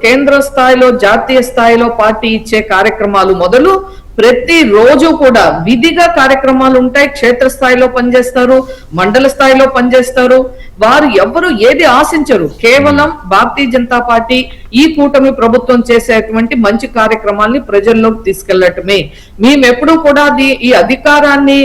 కేంద్ర స్థాయిలో, జాతీయ స్థాయిలో పార్టీ ఇచ్చే కార్యక్రమాలు మొదలు ప్రతి రోజు కూడా విధిగా కార్యక్రమాలు ఉంటాయి. క్షేత్రస్థాయిలో పనిచేస్తారు, మండల స్థాయిలో పనిచేస్తారు. వారు ఎవరు ఏది ఆశించరు, కేవలం భారతీయ జనతా పార్టీ ఈ కూటమి ప్రభుత్వం చేసేటువంటి మంచి కార్యక్రమాల్ని ప్రజల్లోకి తీసుకెళ్లటమే. మేమెప్పుడూ కూడా ఈ అధికారాన్ని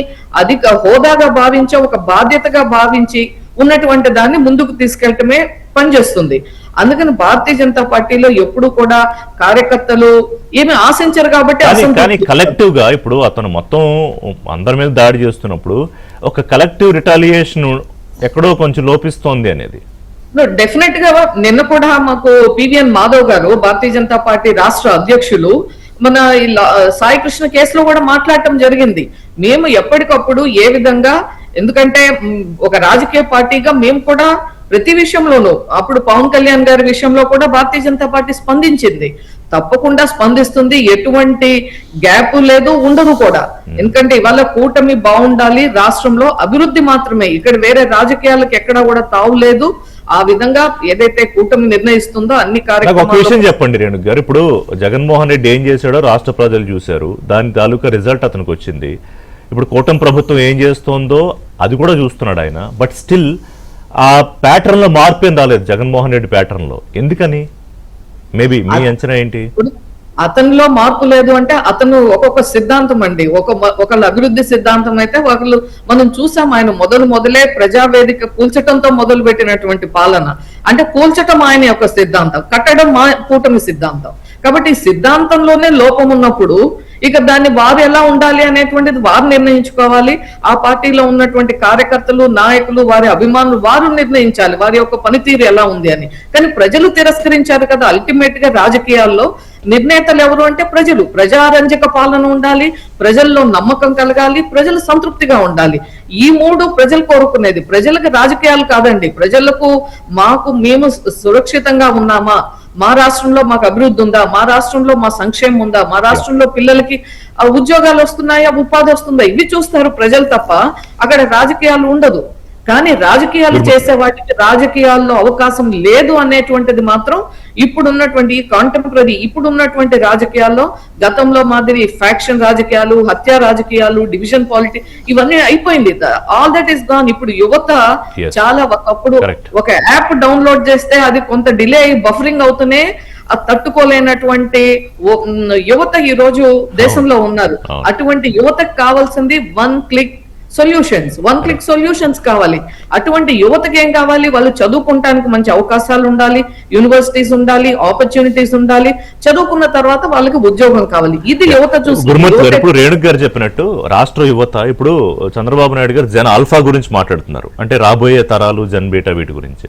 హోదాగా భావించి, ఒక బాధ్యతగా భావించి ఉన్నటువంటి దాన్ని ముందుకు తీసుకెళ్లటమే పనిచేస్తుంది. అందుకని భారతీయ జనతా పార్టీలో ఎప్పుడు కూడా కార్యకర్తలు ఏమి ఆశించరు కాబట్టి కానీ అసంతృప్తి. కలెక్టివ్ గా ఇప్పుడు అతను మొత్తం అందరి మీద దాడి చేస్తున్నప్పుడు ఒక కలెక్టివ్ రిటాలియేషన్ ఎక్కడో కొంచెం లోపిస్తోంది అనేది. డెఫినెట్ గా నిన్న కూడా మాకు పివిఎన్ మాధవ్ గారు భారతీయ జనతా పార్టీ రాష్ట్ర అధ్యక్షులు మన సాయి కృష్ణ కేసులో కూడా మాట్లాడటం జరిగింది. మేము ఎప్పటికప్పుడు ఏ విధంగా, ఎందుకంటే ఒక రాజకీయ పార్టీగా మేము కూడా ప్రతి విషయంలోనూ, అప్పుడు పవన్ కళ్యాణ్ గారి విషయంలో కూడా భారతీయ జనతా పార్టీ స్పందించింది, తప్పకుండా స్పందిస్తుంది, ఎటువంటి గ్యాప్ లేదు, ఉండదు కూడా. ఎందుకంటే ఇవాళ కూటమి బాగుండాలి, రాష్ట్రంలో అభివృద్ధి మాత్రమే, ఇక్కడ వేరే రాజకీయాలకు ఎక్కడా కూడా తావు లేదు. ఆ విధంగా ఏదైతే కూటమి నిర్ణయిస్తుందో అన్ని ఒక విషయం కార్యక్రమాలు. చెప్పండి రేణుక గారు, ఇప్పుడు జగన్మోహన్ రెడ్డి ఏం చేశాడో రాష్ట్ర ప్రజలు చూశారు, దాని తాలూకా రిజల్ట్ అతనికి వచ్చింది. ఇప్పుడు కూటమి ప్రభుత్వం ఏం చేస్తోందో అది కూడా చూస్తున్నాడు ఆయన. బట్ స్టిల్ ఆ ప్యాటర్న్ లో మార్పు ఏం రాలేదు జగన్మోహన్ రెడ్డి ప్యాటర్న్ లో. ఎందుకని? మేబీ మీ అంచనా ఏంటి? అతనిలో మార్పు లేదు అంటే అతను ఒక్కొక్క సిద్ధాంతం అండి. ఒకళ్ళ అభివృద్ధి సిద్ధాంతం అయితే ఒకళ్ళు మనం చూసాం. ఆయన మొదలే ప్రజావేదిక కూల్చటంతో మొదలు పెట్టినటువంటి పాలన, అంటే కూల్చటం ఆయన యొక్క సిద్ధాంతం, కట్టడం మా కూటమి సిద్ధాంతం. కాబట్టి ఈ సిద్ధాంతంలోనే లోపం ఉన్నప్పుడు ఇక దాన్ని వారు ఎలా ఉండాలి అనేటువంటిది వారు నిర్ణయించుకోవాలి. ఆ పార్టీలో ఉన్నటువంటి కార్యకర్తలు, నాయకులు, వారి అభిమానులు వారు నిర్ణయించాలి వారి యొక్క పనితీరు ఎలా ఉంది అని. కానీ ప్రజలు తిరస్కరించారు కదా. అల్టిమేట్ గా రాజకీయాల్లో నిర్ణేతలు ఎవరు అంటే ప్రజలు. ప్రజారంజక పాలన ఉండాలి, ప్రజల్లో నమ్మకం కలగాలి, ప్రజలు సంతృప్తిగా ఉండాలి. ఈ మూడు ప్రజలు కోరుకునేది. ప్రజలకు రాజకీయాలు కాదండి, ప్రజలకు మేము సురక్షితంగా ఉన్నామా, మా రాష్ట్రంలో మాకు అభివృద్ధి ఉందా, మా రాష్ట్రంలో మా సంక్షేమం ఉందా, మా రాష్ట్రంలో పిల్లలకి ఉద్యోగాలు వస్తున్నాయా, ఉపాధి వస్తుందా, ఇవి చూస్తారు ప్రజలు తప్ప అక్కడ రాజకీయాలు ఉండదు. కానీ రాజకీయాలు చేసే వాటికి రాజకీయాల్లో అవకాశం లేదు అనేటువంటిది మాత్రం ఇప్పుడున్నటువంటి కాంటెంపరీ ఇప్పుడున్నటువంటి రాజకీయాల్లో గతంలో మాదిరి ఫ్యాక్షన్ రాజకీయాలు, హత్య రాజకీయాలు, డివిజన్ పాలిటిక్స్ ఇవన్నీ అయిపోయింది. All that is gone. ఇప్పుడు యువత చాలా అప్పుడు ఒక యాప్ డౌన్లోడ్ చేస్తే అది కొంత డిలే అయ్యి బఫరింగ్ అవుతూనే తట్టుకోలేనటువంటి యువత ఈ రోజు దేశంలో ఉన్నారు. అటువంటి యువతకు కావాల్సింది వన్ క్లిక్ సొల్యూషన్స్ కావాలి. అటువంటి యువతకి ఏం కావాలి? వాళ్ళు చదువుకుంటానికి మంచి అవకాశాలు ఉండాలి, యూనివర్సిటీస్ ఉండాలి, ఆపర్చునిటీస్ ఉండాలి, చదువుకున్న తర్వాత వాళ్ళకి ఉద్యోగం కావాలి. ఇది యువత చూస్తున్నారు. ఇప్పుడు రేణుక గారు చెప్పినట్టు రాష్ట్ర యువత ఇప్పుడు చంద్రబాబు నాయుడు గారు జన్ ఆల్ఫా గురించి మాట్లాడుతున్నారు, అంటే రాబోయే తరాలు జన్ బీటా వీటి గురించి.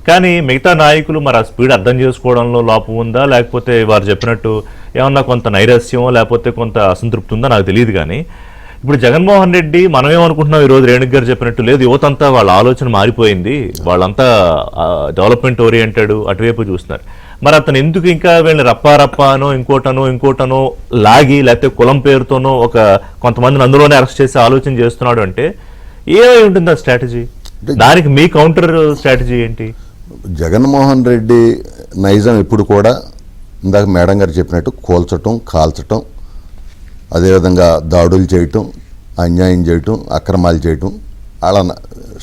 కానీ మిగతా నాయకులు మరి ఆ స్పీడ్ అర్థం చేసుకోవడంలో లోపం ఉందా, లేకపోతే వారు చెప్పినట్టు ఏమన్నా కొంత నైరస్యం లేకపోతే కొంత అసంతృప్తి ఉందా నాకు తెలియదు. కానీ ఇప్పుడు జగన్మోహన్ రెడ్డి మనం ఏమనుకుంటున్నాం, ఈరోజు రేణుక గారు చెప్పినట్టు లేదు, యువత అంతా వాళ్ళ ఆలోచన మారిపోయింది, వాళ్ళంతా డెవలప్మెంట్ ఓరియంటెడ్ అటువైపు చూస్తున్నారు. మరి అతను ఎందుకు ఇంకా వీళ్ళని రప్పారప్పానో ఇంకోటనో లాగి లేకపోతే కులం పేరుతోనో ఒక కొంతమందిని అందులోనే అరెస్ట్ చేసి ఆలోచన చేస్తున్నాడు అంటే ఏమై ఉంటుంది ఆ స్ట్రాటజీ? దానికి మీ కౌంటర్ స్ట్రాటజీ ఏంటి? జగన్మోహన్ రెడ్డి నైజం ఇప్పుడు కూడా ఇందాక మేడం గారు చెప్పినట్టు కూల్చటం, కాల్చటం, అదేవిధంగా దాడులు చేయటం, అన్యాయం చేయటం, అక్రమాలు చేయటం అలా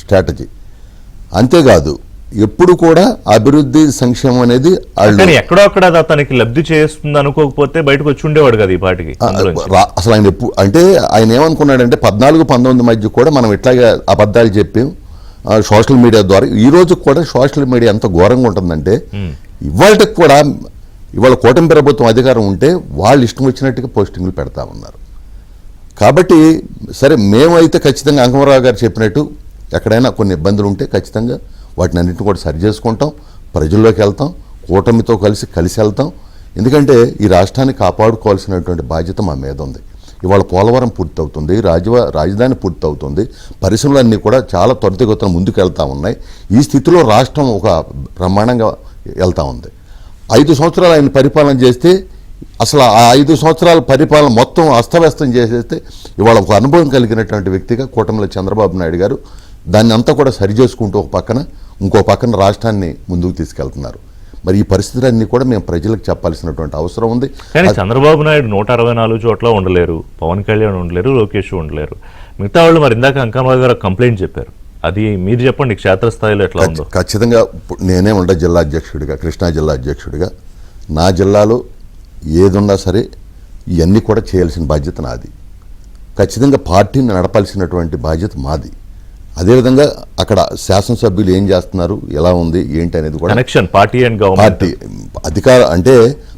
స్ట్రాటజీ. అంతేకాదు ఎప్పుడు కూడా అభివృద్ధి సంక్షేమం అనేది ఎక్కడో అక్కడ అతనికి లబ్ధి చేస్తుంది అనుకోకపోతే బయటకు వచ్చి ఉండేవాడు కదా ఈ పార్టీకి. అసలు ఆయన ఎప్పుడు అంటే ఆయన ఏమనుకున్నాడంటే 14-19 మధ్య కూడా మనం ఇట్లాగే అబద్ధాలు చెప్పాం సోషల్ మీడియా ద్వారా. ఈ రోజు కూడా సోషల్ మీడియా ఎంత ఘోరంగా ఉంటుందంటే ఇవాళకి కూడా ఇవాళ కూటమి ప్రభుత్వం అధికారం ఉంటే వాళ్ళు ఇష్టం వచ్చినట్టుగా పోస్టింగ్లు పెడతా ఉన్నారు. కాబట్టి సరే మేమైతే ఖచ్చితంగా అంకమరావు గారు చెప్పినట్టు ఎక్కడైనా కొన్ని ఇబ్బందులు ఉంటే ఖచ్చితంగా వాటిని అన్నింటిని కూడా సరి చేసుకుంటాం, ప్రజల్లోకి వెళ్తాం, కూటమితో కలిసి వెళ్తాం. ఎందుకంటే ఈ రాష్ట్రాన్ని కాపాడుకోవాల్సినటువంటి బాధ్యత మా మీద ఉంది. ఇవాళ పోలవరం పూర్తవుతుంది, రాజధాని పూర్తవుతుంది, పరిశ్రమలన్నీ కూడా చాలా త్వరితగతిన ముందుకు వెళ్తూ ఉన్నాయి. ఈ స్థితిలో రాష్ట్రం ఒక బ్రహ్మాండంగా వెళ్తూ ఉంది. 5 సంవత్సరాలు ఆయన పరిపాలన చేస్తే అసలు ఆ 5 సంవత్సరాల పరిపాలన మొత్తం అస్తవ్యస్తం చేసేస్తే ఇవాళ ఒక అనుభవం కలిగినటువంటి వ్యక్తిగా కూటమిలో చంద్రబాబు నాయుడు గారు దాన్ని అంతా కూడా సరి చేసుకుంటూ ఇంకో పక్కన రాష్ట్రాన్ని ముందుకు తీసుకెళ్తున్నారు. మరి ఈ పరిస్థితులన్నీ కూడా మేము ప్రజలకు చెప్పాల్సినటువంటి అవసరం ఉంది. కానీ చంద్రబాబు నాయుడు 164 చోట్ల ఉండలేరు, పవన్ కళ్యాణ్ ఉండలేరు, లోకేష్ ఉండలేరు, మిగతా వాళ్ళు మరి ఇందాక అంకమరావు గారు కంప్లైంట్ చెప్పారు, అది మీరు చెప్పండి క్షేత్రస్థాయిలో ఎట్లా ఉందో. ఖచ్చితంగా నేనే ఉండే జిల్లా అధ్యక్షుడిగా, కృష్ణా జిల్లా అధ్యక్షుడిగా నా జిల్లాలో ఏదున్నా సరే ఇవన్నీ కూడా చేయాల్సిన బాధ్యత నాది. ఖచ్చితంగా పార్టీని నడపాల్సినటువంటి బాధ్యత మాది. అదేవిధంగా అక్కడ శాసనసభ్యులు ఏం చేస్తున్నారు, ఎలా ఉంది, ఏంటి అనేది కూడా connection party and government. Party అధికార అంటే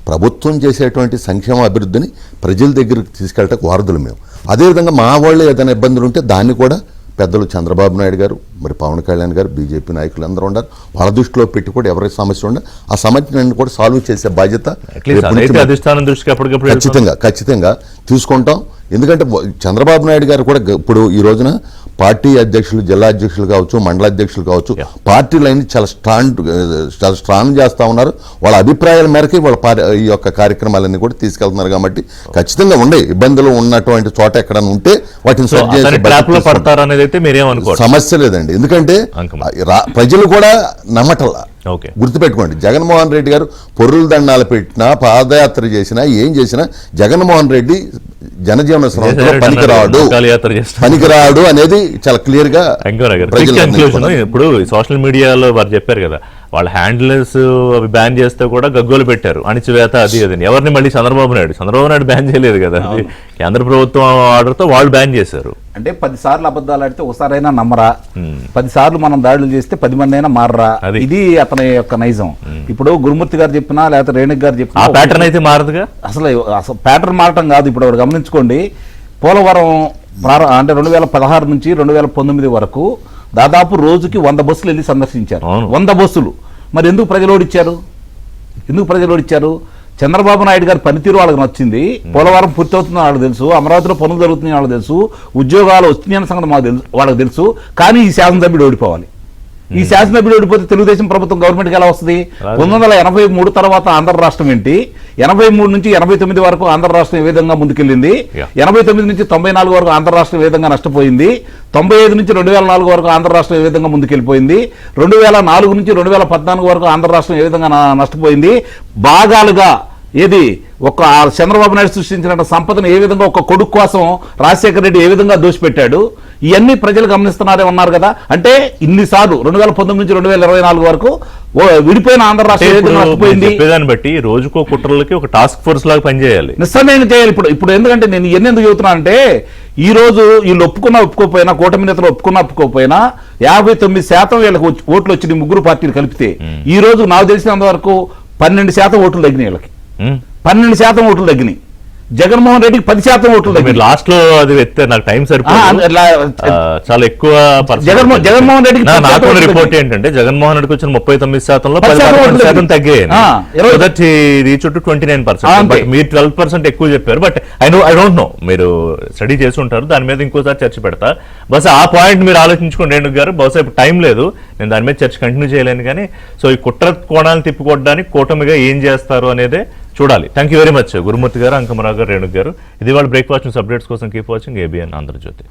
ప్రభుత్వం చేసేటువంటి సంక్షేమ అభివృద్ధిని ప్రజల దగ్గరికి తీసుకెళ్ళటానికి వారధులు మేము. అదేవిధంగా మా వాళ్ళు ఏదైనా ఇబ్బందులు ఉంటే దాన్ని కూడా పెద్దలు చంద్రబాబు నాయుడు గారు, మరి పవన్ కళ్యాణ్ గారు, బీజేపీ నాయకులు అందరూ ఉన్నారు. వాళ్ళ దృష్టిలో పెట్టి కూడా ఎవరికి సమస్య ఉండే ఆ సమస్యను కూడా సాల్వ్ చేసే బాధ్యత అధిష్టానం దృష్టికి అప్పటికప్పుడు ఖచ్చితంగా తీసుకుంటాం. ఎందుకంటే చంద్రబాబు నాయుడు గారు కూడా ఇప్పుడు ఈ రోజున పార్టీ అధ్యక్షులు, జిల్లా అధ్యక్షులు కావచ్చు, మండల అధ్యక్షులు కావచ్చు, పార్టీ లైన్ చాలా స్ట్రాంగ్ చేస్తూ ఉన్నారు. వాళ్ళ అభిప్రాయాల మేరకు వాళ్ళ ఈ యొక్క కార్యక్రమాలన్నీ కూడా తీసుకెళ్తున్నారు. కాబట్టి ఖచ్చితంగా ఉండే ఇబ్బందులు ఉన్నటువంటి చోట ఎక్కడైనా ఉంటే వాటిని సమస్య లేదండి. ఎందుకంటే ప్రజలు కూడా నమ్మటల్లా. గుర్తుపెట్టుకోండి, జగన్మోహన్ రెడ్డి గారు పొర్రుల దండాలు పెట్టినా, పాదయాత్ర చేసినా, ఏం చేసినా జగన్మోహన్ రెడ్డి జనజీవన స్రవంతిలో పనికిరాడు అనేది చాలా క్లియర్ గా. ఇప్పుడు సోషల్ మీడియాలో వారు చెప్పారు కదా, వాళ్ళ హ్యాండిల్స్ అవి బ్యాన్ చేస్తే కూడా గగ్గోలు పెట్టారు, అణిచివేత అది అది. ఎవరిని మళ్ళీ చంద్రబాబు నాయుడు బ్యాన్ చేయలేదు కదా, అది కేంద్ర ప్రభుత్వం ఆర్డర్తో వాళ్ళు బ్యాన్ చేశారు. అంటే 10 సార్లు అబద్ధాలు ఆడితే ఒకసారైనా నమ్మరా, 10 సార్లు మనం దాడులు చేస్తే 10 మంది అయినా మారరా, ఇది అతని యొక్క నైజం. ఇప్పుడు గురుమూర్తి గారు చెప్పినా లేకపోతే రేణుక్ గారు చెప్పినా ఆ ప్యాటర్న్ అయితే మారదుగా. అసలు ప్యాటర్న్ మారటం కాదు. ఇప్పుడు గమనించుకోండి, పోలవరం అంటే 2016 నుంచి 2019 వరకు దాదాపు రోజుకి 100 బస్సులు వెళ్ళి సందర్శించారు. 100 బస్సులు. మరి ఎందుకు ప్రజలు ఓడిచ్చారు? చంద్రబాబు నాయుడు గారి పనితీరు వాళ్ళకి నచ్చింది. పోలవరం పూర్తవుతుందని వాళ్ళకి తెలుసు, అమరావతిలో పనులు జరుగుతున్నాయి వాళ్ళకి తెలుసు, ఉద్యోగాలు వస్తున్నాయన్న సంగతి వాళ్ళకి తెలుసు. కానీ ఈ శాసనసభ్యుడు ఓడిపోవాలి. ఈ శాసనసభ్యుడు ఓడిపోతే తెలుగుదేశం ప్రభుత్వం గవర్నమెంట్కి ఎలా వస్తుంది? 1983 తర్వాత ఆంధ్ర రాష్ట్రం ఏంటి, 83 నుంచి 89 వరకు ఆంధ్ర రాష్ట్రం ఏ విధంగా ముందుకెళ్ళింది, 89 నుంచి 94 వరకు ఆంధ్ర రాష్ట్రం ఏ విధంగా నష్టపోయింది, 95 నుంచి 2004 వరకు ఆంధ్ర రాష్ట్రం ఏ విధంగా ముందుకెళ్ళిపోయింది, 2004 నుంచి 2014 వరకు ఆంధ్ర రాష్ట్రం ఏ విధంగా నష్టపోయింది, భాగాలుగా ఏది ఒక చంద్రబాబు నాయుడు సృష్టించిన సంపదను ఏ విధంగా ఒక కొడుకు కోసం రాజశేఖర రెడ్డి ఏ విధంగా దోషిపెట్టాడు, ఇవన్నీ ప్రజలు గమనిస్తున్నారే ఉన్నారు కదా. అంటే ఇన్నిసార్లు 2019 నుంచి 2024 వరకు విడిపోయిన ఆంధ్ర రాష్ట్రం చెప్పేదాన్ని బట్టి రోజుకో కుట్రలకి ఒక టాస్క్ ఫోర్స్ లాగా పనిచేయాలి, నిస్సందేహంగా చేయాలి. ఇప్పుడు ఎందుకంటే నేను ఎందుకు చెబుతున్నా అంటే, ఈ రోజు వీళ్ళు ఒప్పుకోకపోయినా, కూటమి నేతలు ఒప్పుకోకపోయినా 59% వీళ్ళకి ఓట్లు వచ్చినాయి ముగ్గురు పార్టీలు కలిపితే. ఈ రోజు నాకు తెలిసినంత వరకు 12% ఓట్లు తగ్గినాయి. వీళ్ళకి 12% ఓట్లు తగ్గినాయి. జగన్మోహన్ రెడ్డికి 10% ఓట్లు తగ్గినాయి. లాస్ట్ లో అది నాకు టైం సరిపోదు, చాలా ఎక్కువ. జగన్మోహన్ రెడ్డికి రిపోర్ట్ ఏంటంటే జగన్మోహన్ రెడ్డికి వచ్చిన 39%లో 10% తగ్గాయి. చుట్టూ 29%. మీరు 12% ఎక్కువ చెప్పారు. బట్ ఐ డోంట్ నో, మీరు స్టడీ చేసి ఉంటారు, దాని మీద ఇంకోసారి చర్చ పెడతా. బస్ ఆ పాయింట్ మీరు ఆలోచించుకోండి రేణుక్ గారు. బహుశా ఇప్పుడు టైం లేదు, నేను దాని మీద చర్చ కంటిన్యూ చేయలేను. కానీ సో ఈ కుట్ర కోణాలను తిప్పికొట్టడానికి కూటమిగా ఏం చేస్తారు అనేదే చూడాలి. థ్యాంక్ యూ వెరీ మచ్ గురుమూర్తి గారు, అంకమరావు గారు, రేణుక్ గారు. ఇది వాళ్ళ బ్రేక్ఫాస్ట్ న్యూస్ అప్డేట్స్ కోసం కీప్ వాచింగ్ ABN ఆంధ్రజ్యోతి.